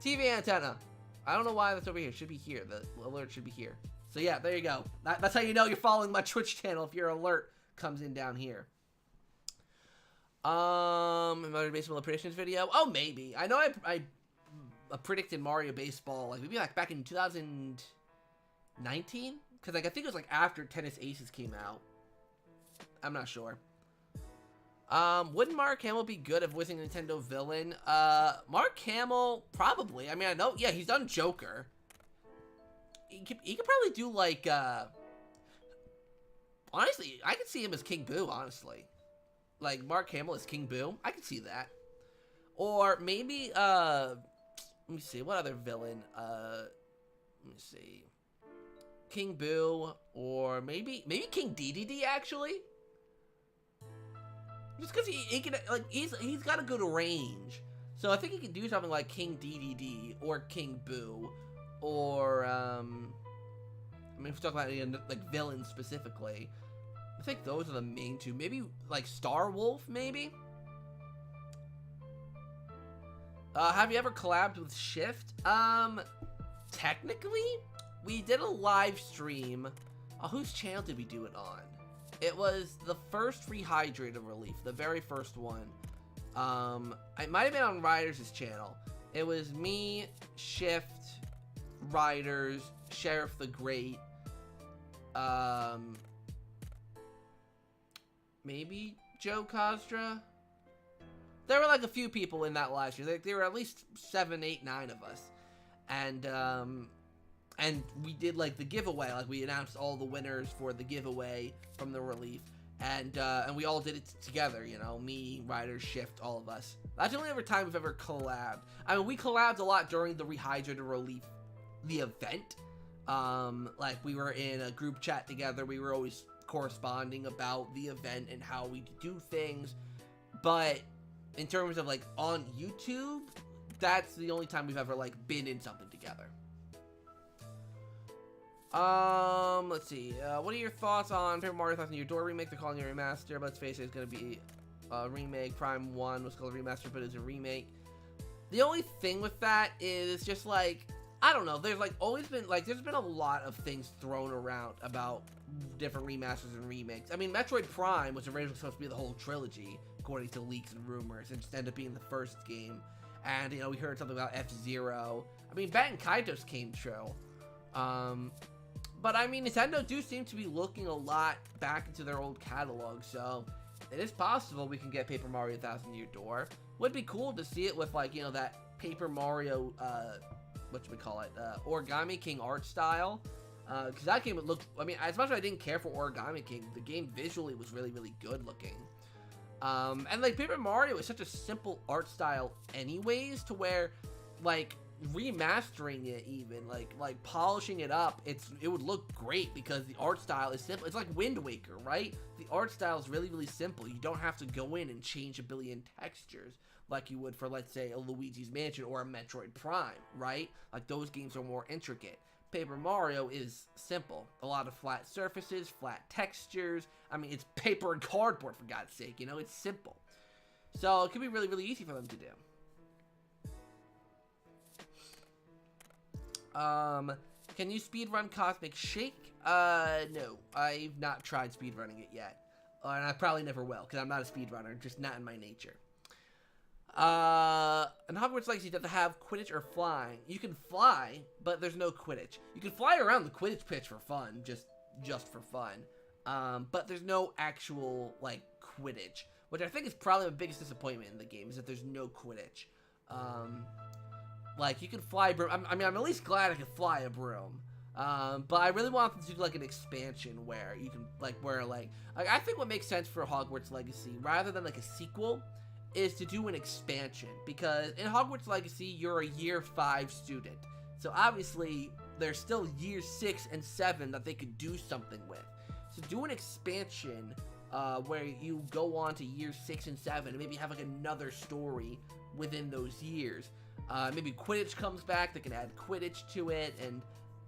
TV antenna. I don't know why that's over here. It should be here. The alert should be here. So yeah, there you go. That's how you know you're following my Twitch channel, if your alert comes in down here. Another baseball predictions video. Oh, maybe. I know I predicted Mario Baseball like maybe like back in 2019, because like I think it was like after Tennis Aces came out. I'm not sure. Wouldn't Mark Hamill be good at voicing a Nintendo villain? Mark Hamill, probably. I mean, I know, yeah, he's done Joker. He could probably do, like, honestly, I could see him as King Boo, honestly. Like, Mark Hamill as King Boo. I could see that. Or maybe, let me see, what other villain? Let me see. King Boo, or maybe King DDD, actually. Just because he can, like, he's got a good range. So I think he can do something like King DDD or King Boo, or I mean, if we're talking about, you know, like villains specifically, I think those are the main two. Maybe like Star Wolf, maybe. Have you ever collabed with Shift? Technically, we did a live stream. Whose channel did we do it on? It was the first Rehydrated Relief, the very first one. It might have been on Riders' channel. It was me, Shift, Riders, Sheriff the Great, maybe Joe Costra. There were like a few people in that live stream. There were at least 7, 8, 9 of us, and we did like the giveaway. Like we announced all the winners for the giveaway from the relief, and we all did it together. You know, me, Riders, Shift, all of us. That's the only ever time we've ever collabed. I mean, we collabed a lot during the Rehydrated Relief, the event. Like we were in a group chat together. We were always corresponding about the event and how we do things. But in terms of like on YouTube, that's the only time we've ever like been in something together. Let's see. What are your thoughts on Paper Mario 1000 Year Door remake? They're calling it a remaster, but let's face it, it's gonna be a remake. Prime 1 was called a remaster, but it's a remake. The only thing with that is just like, I don't know, there's like always been like, there's been a lot of things thrown around about different remasters and remakes. I mean, Metroid Prime was originally supposed to be the whole trilogy, according to leaks and rumors, and just ended up being the first game. And, you know, we heard something about F-Zero. I mean, Baten Kaitos came true. But I mean, Nintendo do seem to be looking a lot back into their old catalog, so it is possible we can get Paper Mario 1000 Year Door. Would be cool to see it with, like, you know, that Paper Mario, Origami King art style. Because that game looked, I mean, as much as I didn't care for Origami King, the game visually was really, really good looking. And, like, Paper Mario is such a simple art style anyways, to where, like, remastering it even, like polishing it up, it would look great because the art style is simple. It's like Wind Waker, right? The art style is really, really simple. You don't have to go in and change a billion textures like you would for, let's say, a Luigi's Mansion or a Metroid Prime, right? Like, those games are more intricate. Paper Mario is simple. A lot of flat surfaces, flat textures. I mean, it's paper and cardboard, for God's sake, you know? It's simple. So, it could be really, really easy for them to do. Can you speedrun Cosmic Shake? No. I've not tried speedrunning it yet. And I probably never will, because I'm not a speedrunner, just not in my nature. And Hogwarts Legacy doesn't have Quidditch or flying. You can fly, but there's no Quidditch. You can fly around the Quidditch pitch for fun, just for fun. But there's no actual, like, Quidditch, which I think is probably the biggest disappointment in the game, is that there's no Quidditch. Like, you can fly a broom. I mean, I'm at least glad I can fly a broom. But I really want them to do, like, an expansion where you can, like, I think what makes sense for Hogwarts Legacy, rather than, like, a sequel, is to do an expansion. Because in Hogwarts Legacy, you're a year 5 student. So, obviously, there's still years 6 and 7 that they could do something with. So, do an expansion where you go on to years 6 and 7 and maybe have, like, another story within those years. Maybe Quidditch comes back, they can add Quidditch to it, and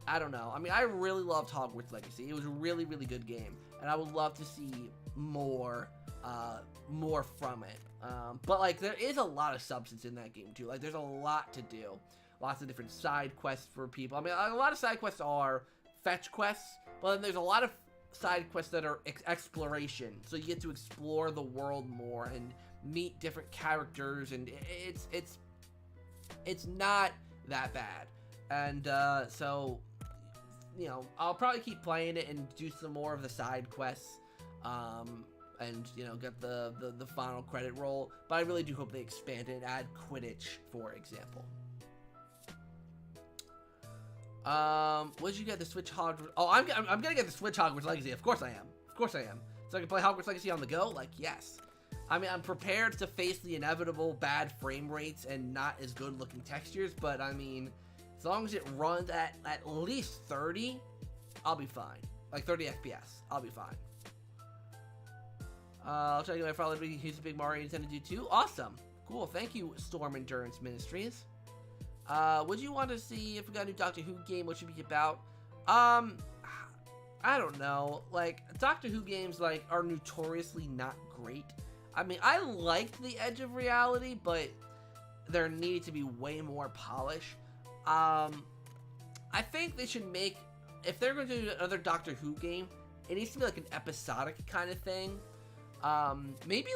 I don't know. I mean, I really loved Hogwarts Legacy. It was a really, really good game, and I would love to see more from it. But, like, there is a lot of substance in that game, too. Like, there's a lot to do. Lots of different side quests for people. I mean, a lot of side quests are fetch quests, but then there's a lot of side quests that are exploration. So you get to explore the world more and meet different characters, and it's not that bad. And, so, you know, I'll probably keep playing it and do some more of the side quests, and, you know, get the final credit roll. But I really do hope they expand it and add Quidditch, for example. What did you get? The Switch Hogwarts? Oh, I'm gonna get the Switch Hogwarts Legacy. Of course I am. Of course I am. So I can play Hogwarts Legacy on the go? Like, yes. I mean, I'm prepared to face the inevitable bad frame rates and not as good looking textures, but I mean, as long as it runs at least 30, I'll be fine. Like 30 FPS, I'll be fine. I'll try to get my father to use a big Mario Nintendo do too. Awesome. Cool. Thank you, Storm Endurance Ministries. Would you want to see if we got a new Doctor Who game? What should it be about? I don't know. Like, Doctor Who games, like, are notoriously not great. I mean, I liked The Edge of Reality, but there needed to be way more polish. I think they should make, if they're going to do another Doctor Who game, it needs to be like an episodic kind of thing. Maybe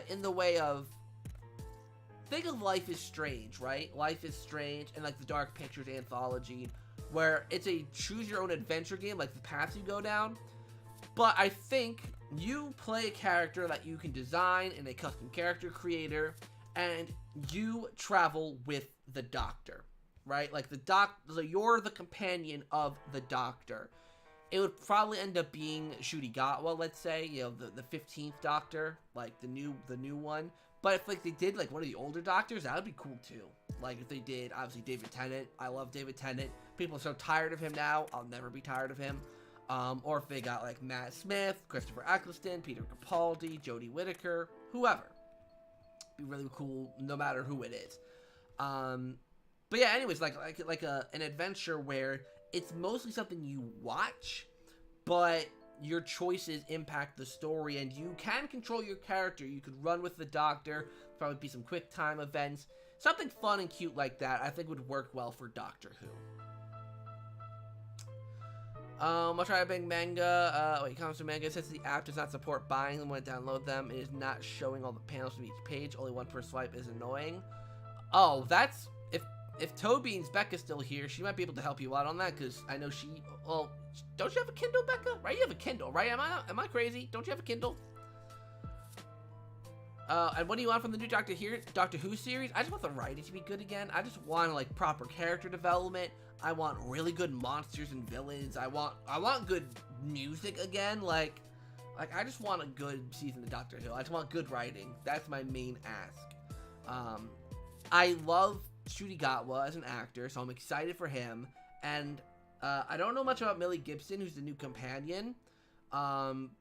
in the way of, think of Life is Strange, right? Life is Strange and like the Dark Pictures anthology, where it's a choose your own adventure game, like the paths you go down. But I think you play a character that you can design in a custom character creator, and you travel with the Doctor, right? Like so you're the companion of the Doctor. It would probably end up being Ncuti Gatwa, let's say, you know, the 15th Doctor, like the new one. But if like they did like one of the older Doctors, that would be cool too. Like if they did, obviously David Tennant. I love David Tennant. People are so tired of him now. I'll never be tired of him. Or if they got like Matt Smith, Christopher Eccleston, Peter Capaldi, Jodie Whittaker, whoever. Be really cool, no matter who it is. But yeah, anyways, like an adventure where it's mostly something you watch, but your choices impact the story, and you can control your character. You could run with the Doctor, probably be some quick time events. Something fun and cute like that, I think would work well for Doctor Who. I'll try to bang manga. Wait, comes to manga. Since the app does not support buying them when I download them, it is not showing all the panels from each page. Only one per swipe is annoying. Oh, that's... If Toby's Becca's still here, she might be able to help you out on that, because I know she... Well, don't you have a Kindle, Becca? Right, you have a Kindle, right? Am I crazy? Don't you have a Kindle? And what do you want from the new Doctor Who series? I just want the writing to be good again. I just want, like, proper character development. I want really good monsters and villains. I want good music again. Like I just want a good season of Doctor Who. I just want good writing. That's my main ask. I love Ncuti Gatwa as an actor, so I'm excited for him. And I don't know much about Millie Gibson, who's the new companion, but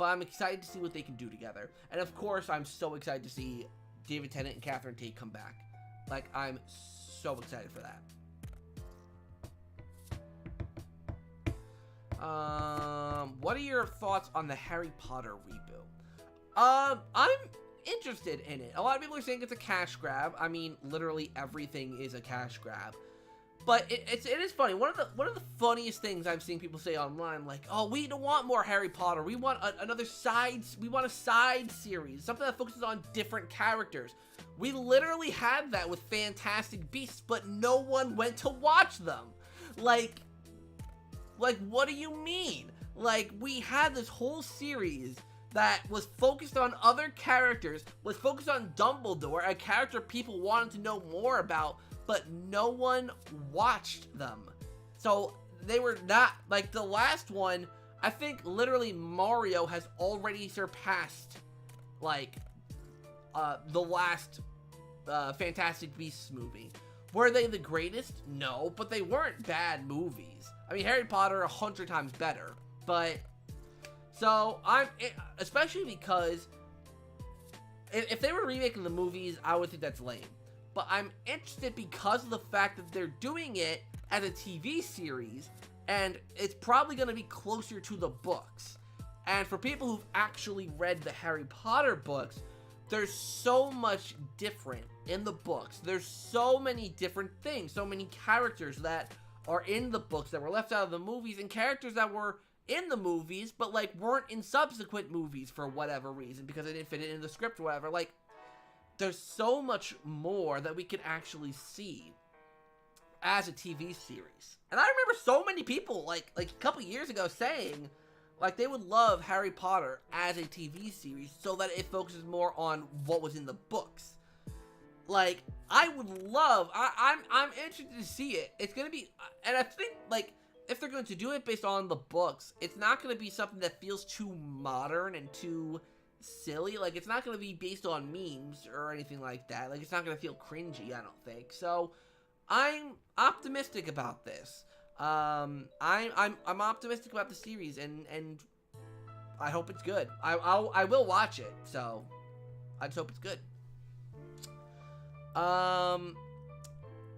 I'm excited to see what they can do together. And of course, I'm so excited to see David Tennant and Catherine Tate come back. Like, I'm so excited for that. What are your thoughts on the Harry Potter reboot? I'm interested in it. A lot of people are saying it's a cash grab. I mean, literally everything is a cash grab. But it is funny. One of the funniest things I've seen people say online, like, oh, we don't want more Harry Potter. We want we want a side series, something that focuses on different characters. We literally had that with Fantastic Beasts, but no one went to watch them. Like, what do you mean? Like, we had this whole series that was focused on other characters, was focused on Dumbledore, a character people wanted to know more about, but no one watched them. So they were not, like, the last one, I think literally Mario has already surpassed, like, the last Fantastic Beasts movie. Were they the greatest? No, but they weren't bad movies. I mean, Harry Potter 100 times better, but so especially because if they were remaking the movies, I would think that's lame. But I'm interested because of the fact that they're doing it as a TV series, and it's probably going to be closer to the books. And for people who've actually read the Harry Potter books, there's so much different in the books. There's so many different things, so many characters that are in the books that were left out of the movies, and characters that were in the movies, but, like, weren't in subsequent movies for whatever reason, because they didn't fit it in the script or whatever. Like, there's so much more that we can actually see as a TV series. And I remember so many people, like a couple years ago saying, like, they would love Harry Potter as a TV series so that it focuses more on what was in the books. Like, I would love, I'm interested to see it. It's gonna be, and I think, like, if they're going to do it based on the books, it's not going to be something that feels too modern and too silly. Like, it's not going to be based on memes or anything like that. Like, it's not going to feel cringy, I don't think. So, I'm optimistic about this. I'm optimistic about the series, and I hope it's good. I will watch it, so I just hope it's good.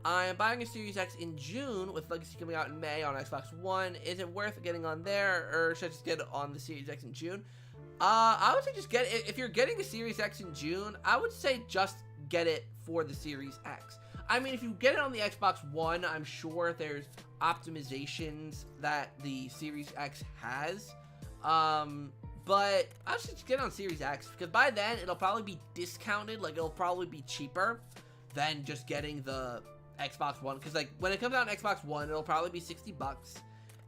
I am buying a Series X in June with Legacy coming out in May on Xbox One. Is it worth getting on there, or should I just get it on the Series X in June? I would say just get it. If you're getting a Series X in June, I would say just get it for the Series X. I mean, if you get it on the Xbox One, I'm sure there's optimizations that the Series X has. But I should just get it on Series X, because by then it'll probably be discounted. Like, it'll probably be cheaper than just getting the Xbox One, because, like, when it comes out on Xbox One, it'll probably be $60,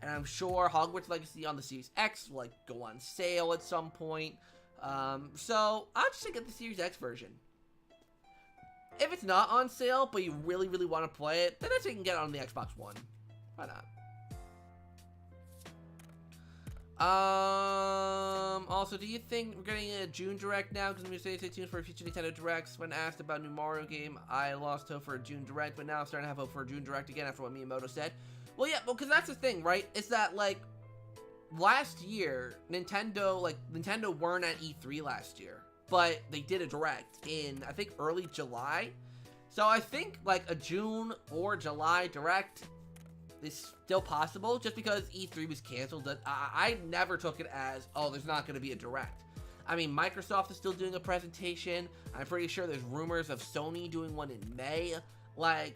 and I'm sure Hogwarts Legacy on the Series X will, like, go on sale at some point. So I'll just get the Series X version. If it's not on sale, but you really, really want to play it, then I think you can get it on the Xbox One. Why not? Also, do you think we're getting a June Direct now? Because I'm going to stay tuned for future Nintendo Directs. When asked about a new Mario game, I lost hope for a June Direct, but now I'm starting to have hope for a June Direct again after what Miyamoto said. Well, yeah, well, because that's the thing, right? Is that, like, last year, Nintendo weren't at E3 last year, but they did a Direct in, I think, early July. So I think, like, a June or July Direct is still possible, just because E3 was canceled. I never took it as, oh, there's not going to be a Direct. I mean, Microsoft is still doing a presentation. I'm pretty sure there's rumors of Sony doing one in May. Like,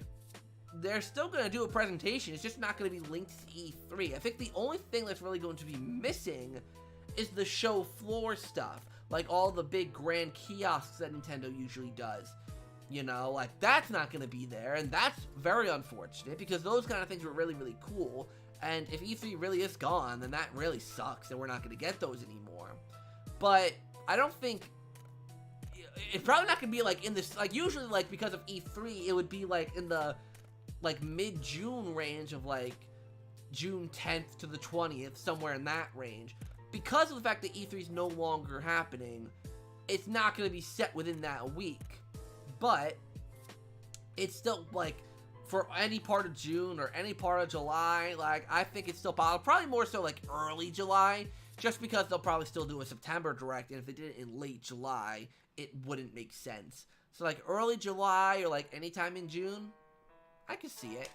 they're still going to do a presentation. It's just not going to be linked to E3. I think the only thing that's really going to be missing is the show floor stuff. Like, all the big grand kiosks that Nintendo usually does. You know, like, that's not going to be there, and that's very unfortunate, because those kind of things were really, really cool, and if E3 really is gone, then that really sucks, and we're not going to get those anymore. But I don't think, it's probably not going to be, like, in this, like, usually, like, because of E3, it would be, like, in the, like, mid-June range of, like, June 10th to the 20th, somewhere in that range. Because of the fact that E3 is no longer happening, it's not going to be set within that week. But it's still, like, for any part of June or any part of July, like, I think it's still possible. Probably more so, like, early July, just because they'll probably still do a September Direct, and if they did it in late July, it wouldn't make sense. So, like, early July or, like, anytime in June, I could see it.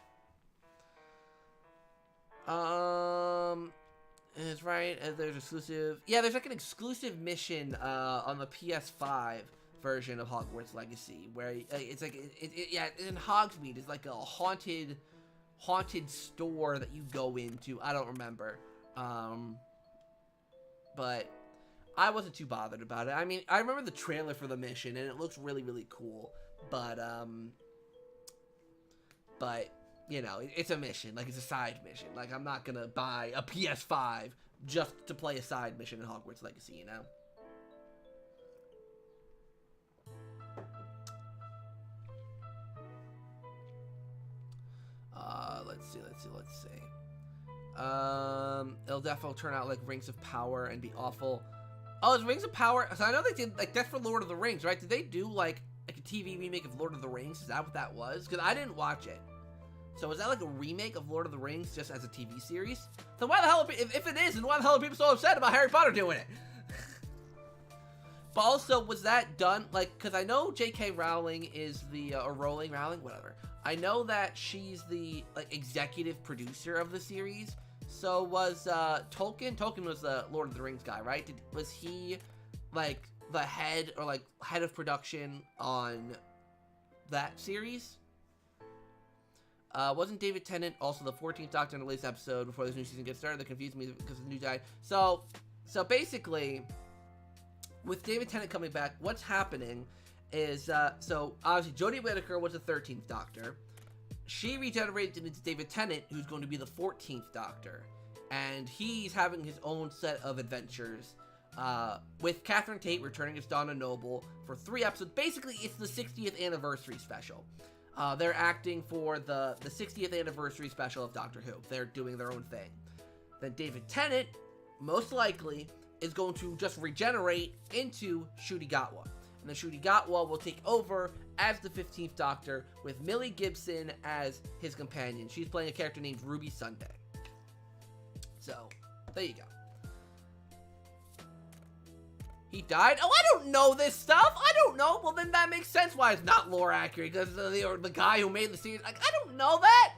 It's right, there's exclusive, yeah, there's, like, an exclusive mission, on the PS5 version of Hogwarts Legacy, where it's like, yeah, in Hogsmeade, it's like a haunted store that you go into. I don't remember, but I wasn't too bothered about it. I mean, I remember the trailer for the mission, and it looks really, really cool, but you know, it's a mission, like, it's a side mission. Like, I'm not gonna buy a PS5 just to play a side mission in Hogwarts Legacy, you know? let's see. It'll definitely turn out like Rings of Power and be awful. Oh, it's Rings of Power. So I know they did like that's for Lord of the Rings, right? Did they do like a TV remake of Lord of the Rings? Is that what that was? Because I didn't watch it. So is that like a remake of Lord of the Rings just as a TV series? So why the hell, if it is, then why the hell are people so upset about Harry Potter doing it? But also, was that done, like, because I know J.K. Rowling is the, or Rowling, whatever. I know that she's the, like, executive producer of the series. So was, Tolkien was the Lord of the Rings guy, right? Was he, like, the head, or, like, head of production on that series? Wasn't David Tennant also the 14th Doctor in the latest episode before this new season gets started? That confused me because the new guy. So basically, with David Tennant coming back, what's happening is, so obviously Jodie Whittaker was the 13th Doctor. She regenerated into David Tennant, who's going to be the 14th Doctor. And he's having his own set of adventures, with Catherine Tate returning as Donna Noble for 3 episodes. Basically, it's the 60th anniversary special. They're acting for the 60th anniversary special of Doctor Who. They're doing their own thing. Then David Tennant, most likely, is going to just regenerate into Ncuti Gatwa. And then Ncuti Gatwa will take over as the 15th Doctor with Millie Gibson as his companion. She's playing a character named Ruby Sunday. So, there you go. He died? Oh, I don't know this stuff. I don't know. Well, then that makes sense why it's not lore accurate. Because the guy who made the series, like, I don't know that.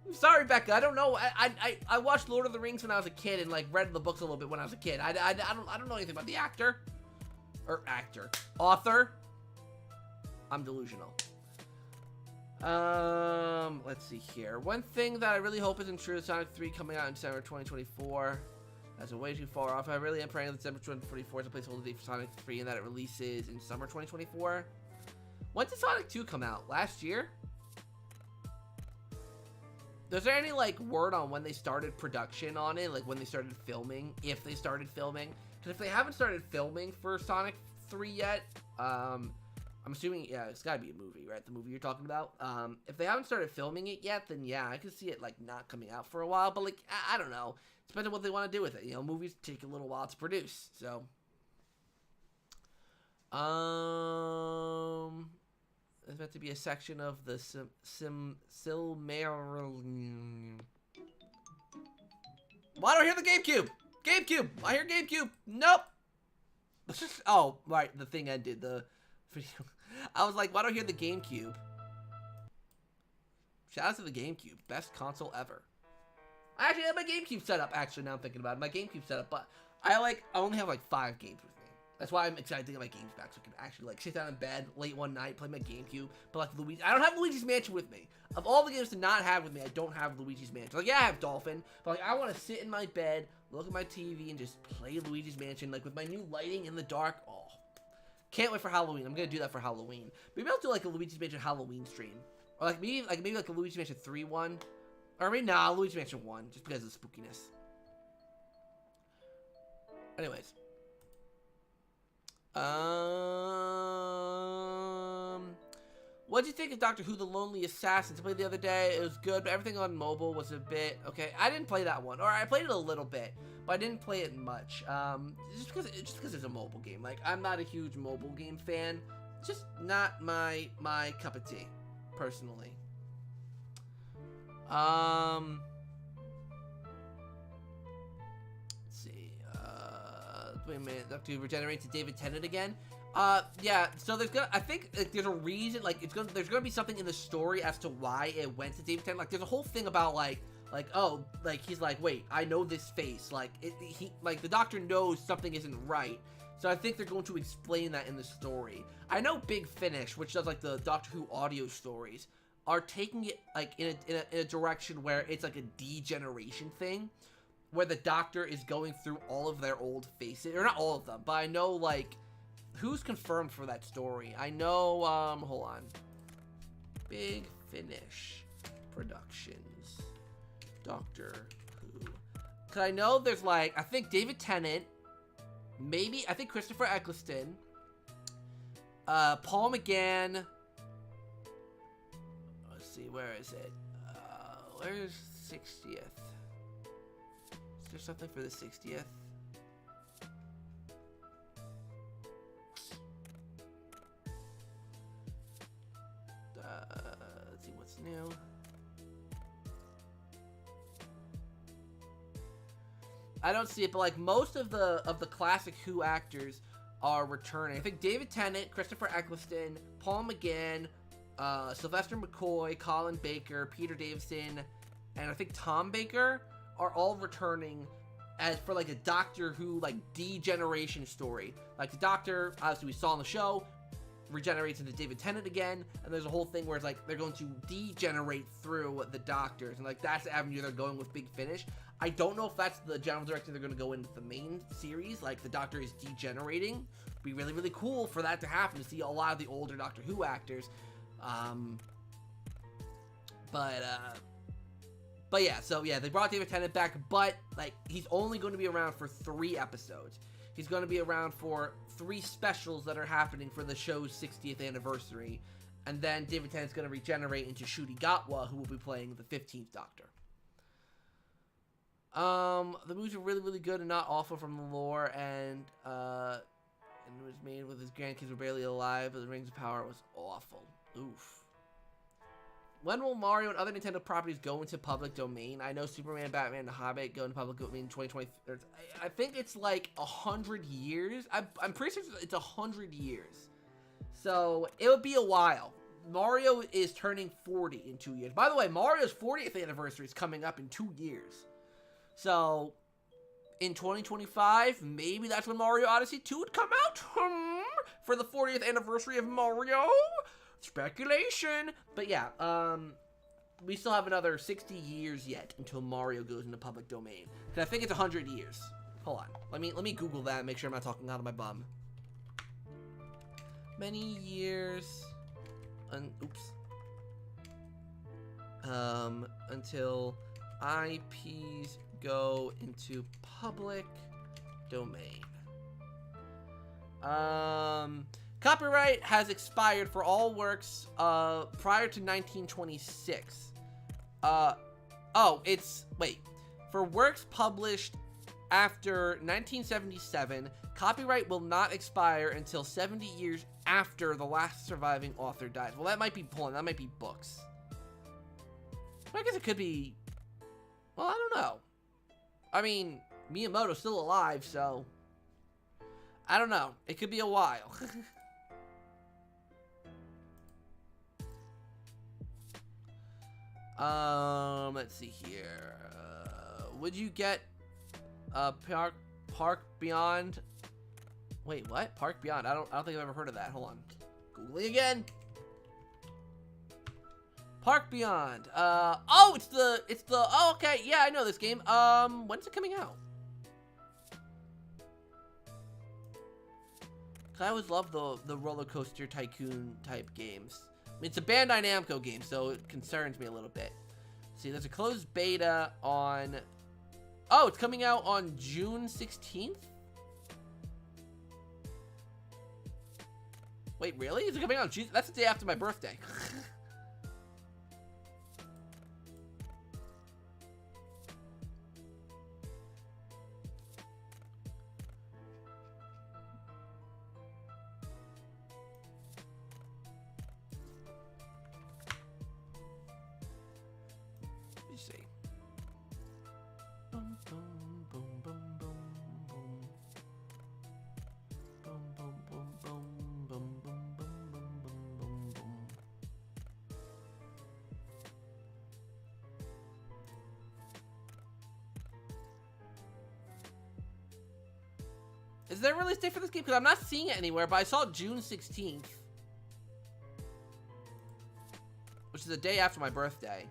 I'm sorry, Becca. I don't know. I watched Lord of the Rings when I was a kid and, like, read the books a little bit when I was a kid. I don't know anything about the actor. Or actor. Author. I'm delusional. Let's see here. One thing that I really hope isn't true is Sonic 3 coming out in December 2024. That's way too far off. I really am praying that December 2024 is a placeholder date for Sonic 3 and that it releases in summer 2024. When did Sonic 2 come out? Last year? Is there any, like, word on when they started production on it? Like, when they started filming? If they started filming? Because if they haven't started filming for Sonic 3 yet, I'm assuming, yeah, it's gotta be a movie, right? The movie you're talking about. If they haven't started filming it yet, then yeah, I could see it, like, not coming out for a while. But, like, I don't know. Depends on what they want to do with it. You know, movies take a little while to produce, so. There's meant to be a section of the Silmarillion. Well, I don't hear the GameCube. GameCube. I hear GameCube. Nope. Oh, right. The thing ended. The video. I was like, why don't I hear the GameCube? Shout out to the GameCube. Best console ever. I actually have my GameCube set up, actually, now I'm thinking about it. My GameCube set up, but I only have, like, 5 games with me. That's why I'm excited to get my games back, so I can actually, like, sit down in bed late one night, play my GameCube, but, like, Luigi. I don't have Luigi's Mansion with me. Of all the games to not have with me, I don't have Luigi's Mansion. Like, yeah, I have Dolphin, but, like, I want to sit in my bed, look at my TV, and just play Luigi's Mansion, like, with my new lighting in the dark. Oh, can't wait for Halloween. I'm gonna do that for Halloween. Maybe I'll do, like, a Luigi's Mansion Halloween stream. Or, like, maybe like a Luigi's Mansion 3 one. Or maybe, nah, Luigi's Mansion 1, just because of the spookiness. Anyways. What'd you think of Doctor Who: The Lonely Assassins? I played the other day. It was good, but everything on mobile was a bit... Okay, I didn't play that one. Or I played it a little bit, but I didn't play it much. Just because it's a mobile game. Like, I'm not a huge mobile game fan. It's just not my cup of tea, personally. Let's see. Wait a minute. Doctor Who regenerates to David Tennant again. Yeah. So I think like, there's a reason. Like there's gonna be something in the story as to why it went to David Tennant. Like there's a whole thing about like oh, like he's like, wait, I know this face. Like the Doctor knows something isn't right. So I think they're going to explain that in the story. I know Big Finish, which does like the Doctor Who audio stories, are taking it like in a direction where it's like a degeneration thing, where the Doctor is going through all of their old faces, or not all of them, but I know like who's confirmed for that story. I know hold on, Big Finish Productions, Doctor Who, because I know there's like I think David Tennant, maybe I think Christopher Eccleston, Paul McGann. See, where is it? Where's 60th? Is there something for the 60th? Let's see what's new. I don't see it, but like most of the classic Who actors are returning. I think David Tennant, Christopher Eccleston, Paul McGann, Sylvester McCoy, Colin Baker, Peter Davison, and I think Tom Baker are all returning as for like a Doctor Who like degeneration story. Like the Doctor, obviously we saw in the show, regenerates into David Tennant again, and there's a whole thing where it's like they're going to degenerate through the Doctors, and like that's the avenue they're going with Big Finish. I don't know if that's the general direction they're going to go into the main series, like the Doctor is degenerating. It'd be really, really cool for that to happen, to see a lot of the older Doctor Who actors. But yeah, so yeah, they brought David Tennant back, but like he's only going to be around for 3 episodes. He's going to be around for 3 specials that are happening for the show's 60th anniversary, and then David Tennant's going to regenerate into Ncuti Gatwa, who will be playing the 15th Doctor. The movies were really, really good and not awful from the lore, and it was made with his grandkids were barely alive, but the Rings of Power was awful. Oof. When will Mario and other Nintendo properties go into public domain? I know Superman, Batman, and The Hobbit go into public domain in 2020. I think it's like 100 years. I'm pretty sure it's 100 years. So it would be a while. Mario is turning 40 in 2 years. By the way, Mario's 40th anniversary is coming up in 2 years. So in 2025, maybe that's when Mario Odyssey 2 would come out for the 40th anniversary of Mario. Speculation. But yeah, we still have another 60 years yet until Mario goes into public domain. I think it's 100 years. Hold on. Let me Google that and make sure I'm not talking out of my bum. Many years. Until IPs go into public domain. Copyright has expired for all works prior to 1926. For works published after 1977, copyright will not expire until 70 years after the last surviving author dies. Well, that might be that might be books. I guess it could be. Well, I don't know. I mean, Miyamoto's still alive, so I don't know. It could be a while. Let's see here. Would you get Park Beyond? Wait, what? Park Beyond? I don't think I've ever heard of that. Hold on. Googling again. Park Beyond. It's the oh, okay. Yeah, I know this game. When's it coming out? I always love the roller coaster tycoon type games. I mean, it's a Bandai Namco game, so it concerns me a little bit. See, there's a closed beta on. Oh, it's coming out on June 16th. Wait, really? Is it coming out? That's the day after my birthday. Is there a release date for this game? Because I'm not seeing it anywhere, but I saw June 16th. Which is the day after my birthday.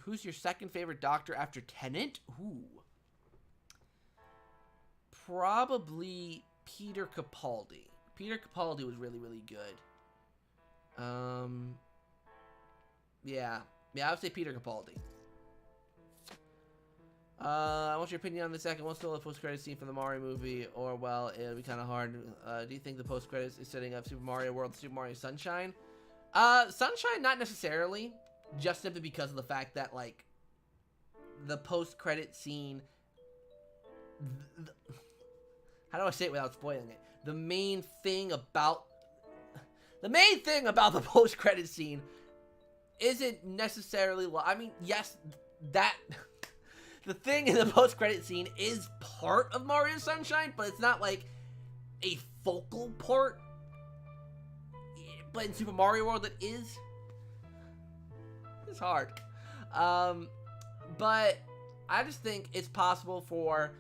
Who's your second favorite Doctor after Tennant? Ooh. Probably Peter Capaldi. Peter Capaldi was really, really good. Yeah, I would say Peter Capaldi. I want your opinion on the second. What's the post-credit scene for the Mario movie? Or, well, it'll be kind of hard. Do you think the post-credits is setting up Super Mario World, Super Mario Sunshine? Sunshine, not necessarily. Just simply because of the fact that, like, the post-credit scene... how do I say it without spoiling it? The main thing about the post-credit scene isn't necessarily... I mean, yes, that... the thing in the post-credit scene is part of Mario Sunshine, but it's not, like, a focal part. But in Super Mario World, it is. It's hard. But I just think it's possible for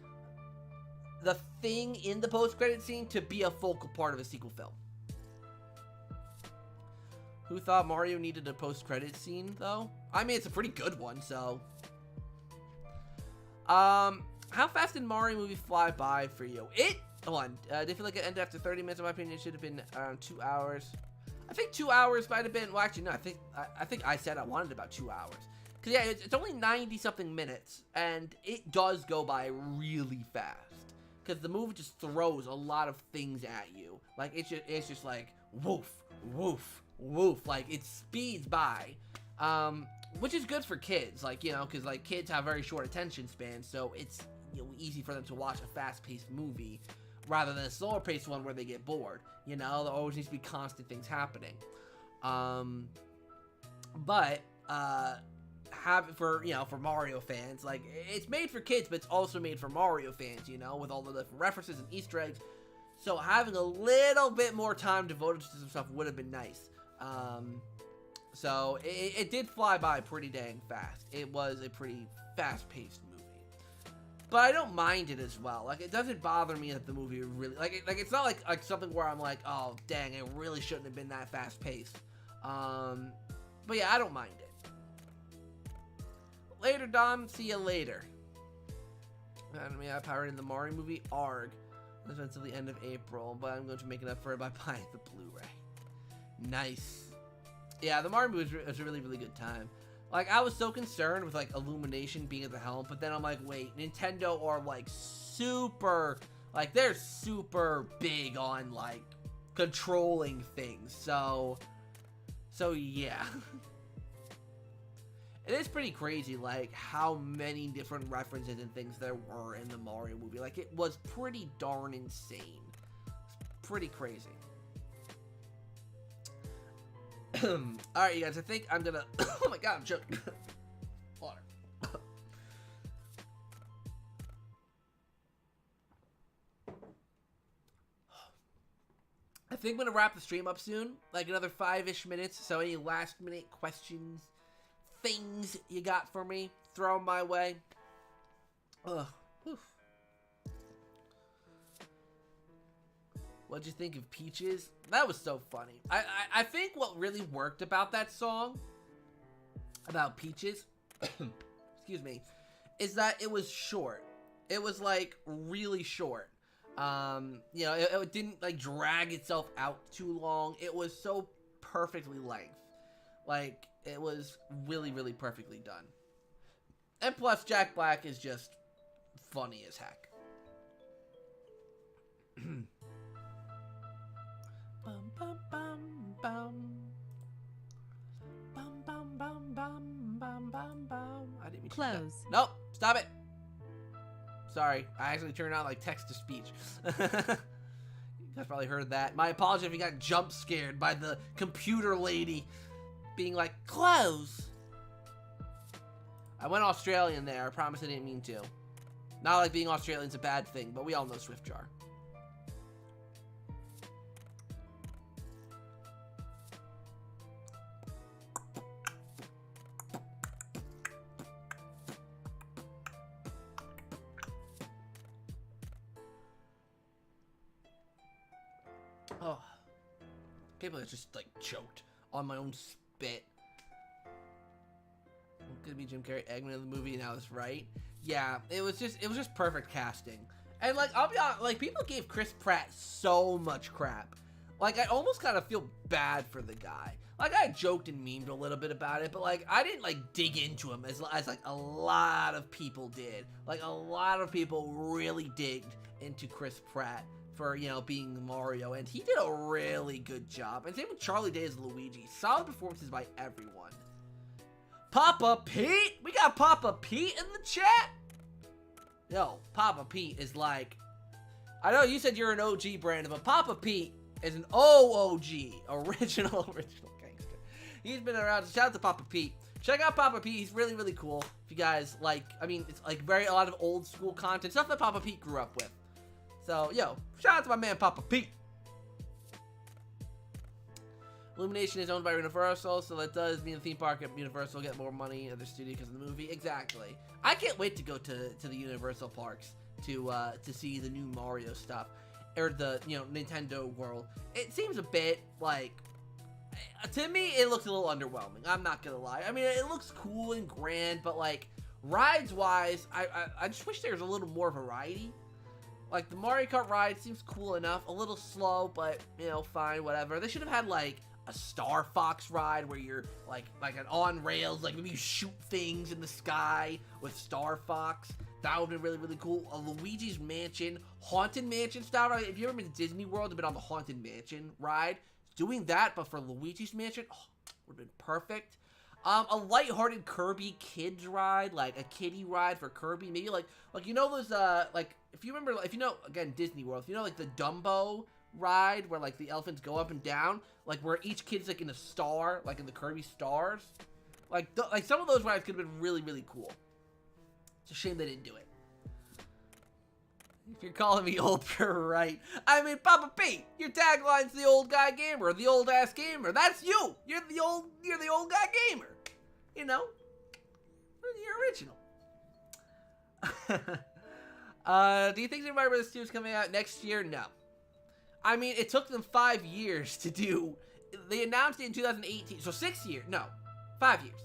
the thing in the post-credit scene to be a focal part of a sequel film. Who thought Mario needed a post-credit scene, though? I mean, it's a pretty good one, so... how fast did Mario movie fly by for you? Hold on, did it feel like it ended after 30 minutes? In my opinion, it should have been around 2 hours. I think 2 hours might have been, well, actually, no, I think I said I wanted about 2 hours. Because, yeah, it's only 90-something minutes, and it does go by really fast. Because the movie just throws a lot of things at you. Like, it's just like, woof, woof, woof. Like, it speeds by. Which is good for kids, like, you know, because, like, kids have very short attention spans, so it's, you know, easy for them to watch a fast-paced movie rather than a slower-paced one where they get bored. You know, there always needs to be constant things happening. But for Mario fans, like, it's made for kids, but it's also made for Mario fans, you know, with all the different references and Easter eggs. So having a little bit more time devoted to some stuff would have been nice. So it did fly by pretty dang fast. It was a pretty fast-paced movie. But I don't mind it as well. Like, it doesn't bother me that the movie really... Like, it's not like something where I'm like, oh, dang, it really shouldn't have been that fast-paced. But yeah, I don't mind it. Later, Dom. See you later. Anime I pirated the Mario movie, ARG. That's until the end of April, but I'm going to make it up for it by buying the Blu-ray. Nice. Yeah, the Mario movie was a really, really good time. Like, I was so concerned with, like, Illumination being at the helm, but then I'm like, wait, Nintendo are, like, they're super big on, like, controlling things, so yeah. It is pretty crazy, like, how many different references and things there were in the Mario movie. Like, it was pretty darn insane. It's pretty crazy. Alright, you guys, I think I'm gonna... oh my god, I'm choking. Water. I think I'm gonna wrap the stream up soon. Like, another 5-ish minutes. So any last-minute questions, things you got for me, throw them my way. Ugh. Oof. What'd you think of Peaches? That was so funny. I think what really worked about that song, about Peaches, excuse me, is that it was short. It was, like, really short. You know, it didn't, like, drag itself out too long. It was so perfectly length. Like, it was really, really perfectly done. And plus, Jack Black is just funny as heck. Bum, bum, bum, bum. Bum, bum, bum, bum, bum, bum, bum. I didn't mean to do that. Close. Nope, stop it. Sorry, I actually turned on, like, text-to-speech. You guys probably heard that. My apologies if you got jump scared by the computer lady being like, close. I went Australian there. I promise I didn't mean to. Not like being Australian's a bad thing, but we all know Swiftjar. Oh, people are just like choked on my own spit. Could be Jim Carrey, Eggman in the movie, and I was right. Yeah, it was just perfect casting. And like, I'll be honest, like, people gave Chris Pratt so much crap. Like, I almost kind of feel bad for the guy. like, I joked and memed a little bit about it, but, like, I didn't, like, dig into him as like, a lot of people did. Like, a lot of people really digged into Chris Pratt for, you know, being Mario, and he did a really good job. And same with Charlie Day as Luigi. Solid performances by everyone. Papa Pete! We got Papa Pete in the chat? Yo, Papa Pete is like... I know you said you're an OG, Brandon, but Papa Pete is an OOG. Original gangster. He's been around. Shout out to Papa Pete. Check out Papa Pete. He's really, really cool. If you guys like... I mean, it's like a lot of old school content. Stuff that Papa Pete grew up with. So, yo, shout out to my man Papa Pete. Illumination is owned by Universal, so that does mean the theme park at Universal get more money at their studio because of the movie. Exactly. I can't wait to go to the Universal parks to see the new Mario stuff, or the, you know, Nintendo World. It seems a bit like, to me, it looks a little underwhelming. I'm not gonna lie. I mean, it looks cool and grand, but like rides wise, I just wish there was a little more variety. Like the Mario Kart ride seems cool enough, a little slow, but you know, fine, whatever. They should have had like a Star Fox ride where you're like an on rails, like maybe you shoot things in the sky with Star Fox. That would be really, really cool. A Luigi's Mansion, Haunted Mansion style ride. If you ever been to Disney World and been on the Haunted Mansion ride, doing that, but for Luigi's Mansion, would have been perfect. A lighthearted Kirby kids ride, like a kiddie ride for Kirby. Maybe like you know those like if you remember, if you know, again, Disney World, if you know like the Dumbo ride where like the elephants go up and down, like where each kid's like in a star, like in the Kirby stars, like some of those rides could have been really, really cool. It's a shame they didn't do it. If you're calling me old, you're right. I mean, Papa Pete, your tagline's the old guy gamer, the old ass gamer. That's you. You're the old guy gamer. You know, you're original. Do you think Super Mario Bros. 2 is coming out next year? No. I mean, it took them 5 years to do. They announced it in 2018, so 6 years. No, 5 years.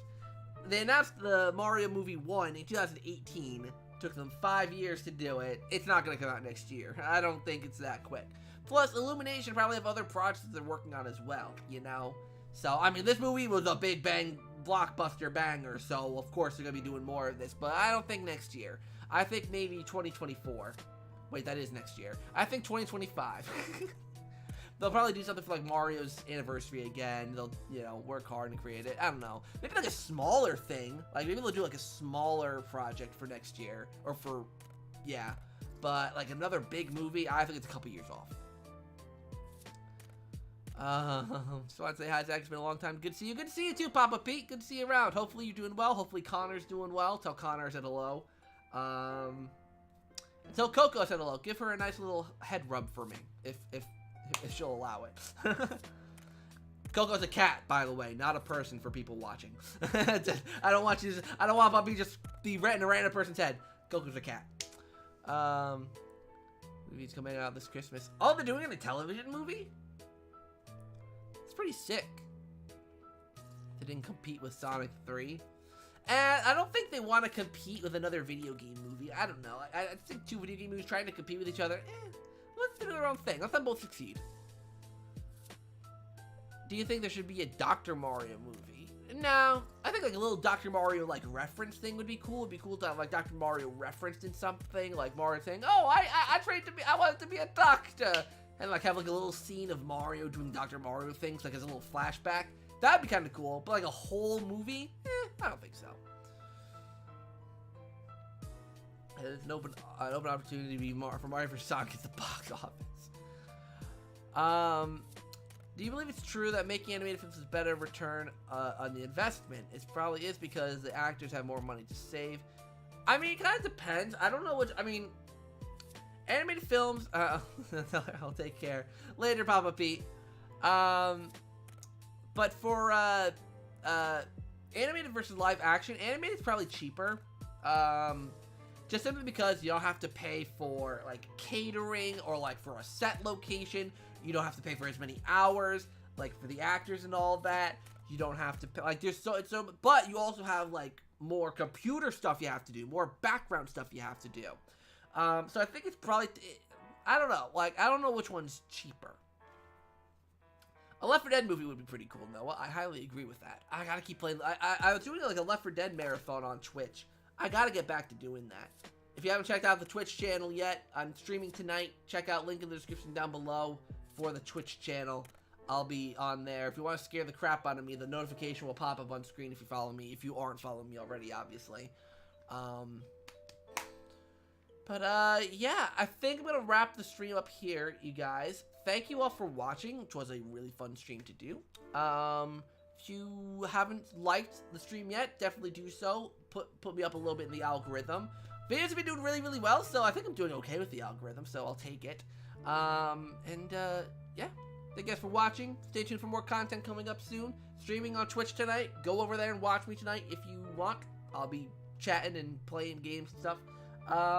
They announced the Mario movie 1 in 2018. Took them 5 years to do it. It's not going to come out next year. I don't think it's that quick. Plus, Illumination probably have other projects they're working on as well, you know? So, I mean, this movie was a big bang, blockbuster banger, so of course they're going to be doing more of this, but I don't think next year. I think maybe 2024. Wait, that is next year. I think 2025. They'll probably do something for like Mario's anniversary again. They'll, you know, work hard and create it. I don't know. Maybe like a smaller thing. Like maybe they'll do like a smaller project for next year. Or for, yeah. But like another big movie, I think it's a couple years off. So I'd say hi, Zach. It's been a long time. Good to see you. Good to see you too, Papa Pete. Good to see you around. Hopefully you're doing well. Hopefully Connor's doing well. Tell Connor I said hello. Tell Coco I said hello. Give her a nice little head rub for me. If she'll allow it. Coco's a cat, by the way, not a person for people watching. I don't want Bobby just be renting a random person's head. Coco's a cat. Movie's coming out this Christmas. Oh, they're doing a television movie? It's pretty sick. They didn't compete with Sonic 3. And I don't think they want to compete with another video game movie. I don't know. I think two video game movies trying to compete with each other. Let's do their own thing. Let them both succeed. Do you think there should be a Dr. Mario movie? No. I think like a little Dr. Mario like reference thing would be cool. It'd be cool to have like Dr. Mario referenced in something. Like Mario saying, "Oh, I trained to be. I wanted to be a doctor," and like have like a little scene of Mario doing Dr. Mario things, like as a little flashback. That'd be kind of cool. But like a whole movie? I don't think so. There's an open opportunity to be for Mario vs. Sonic at the box office. Do you believe it's true that making animated films is better return on the investment? It probably is because the actors have more money to save. I mean, it kind of depends. I don't know what. I mean, animated films. I'll take care later, Papa Pete. But for animated versus live action, animated is probably cheaper. Just simply because you don't have to pay for like catering or like for a set location. You don't have to pay for as many hours, like for the actors and all that. You don't have to pay, like there's but you also have like more computer stuff you have to do, more background stuff you have to do. So I think it's probably, I don't know, like I don't know which one's cheaper. A Left 4 Dead movie would be pretty cool, Noah. I highly agree with that. I gotta keep playing. I was doing like a Left 4 Dead marathon on Twitch. I gotta get back to doing that. If you haven't checked out the Twitch channel yet, I'm streaming tonight. Check out link in the description down below for the Twitch channel. I'll be on there. If you want to scare the crap out of me, the notification will pop up on screen if you follow me. If you aren't following me already, obviously. Yeah, I think I'm going to wrap the stream up here, you guys. Thank you all for watching, which was a really fun stream to do. If you haven't liked the stream yet, definitely do so. Put me up a little bit in the algorithm. Videos have been doing really, really well, so I think I'm doing okay with the algorithm, so I'll take it. Yeah. Thank you guys for watching. Stay tuned for more content coming up soon. Streaming on Twitch tonight. Go over there and watch me tonight if you want. I'll be chatting and playing games and stuff.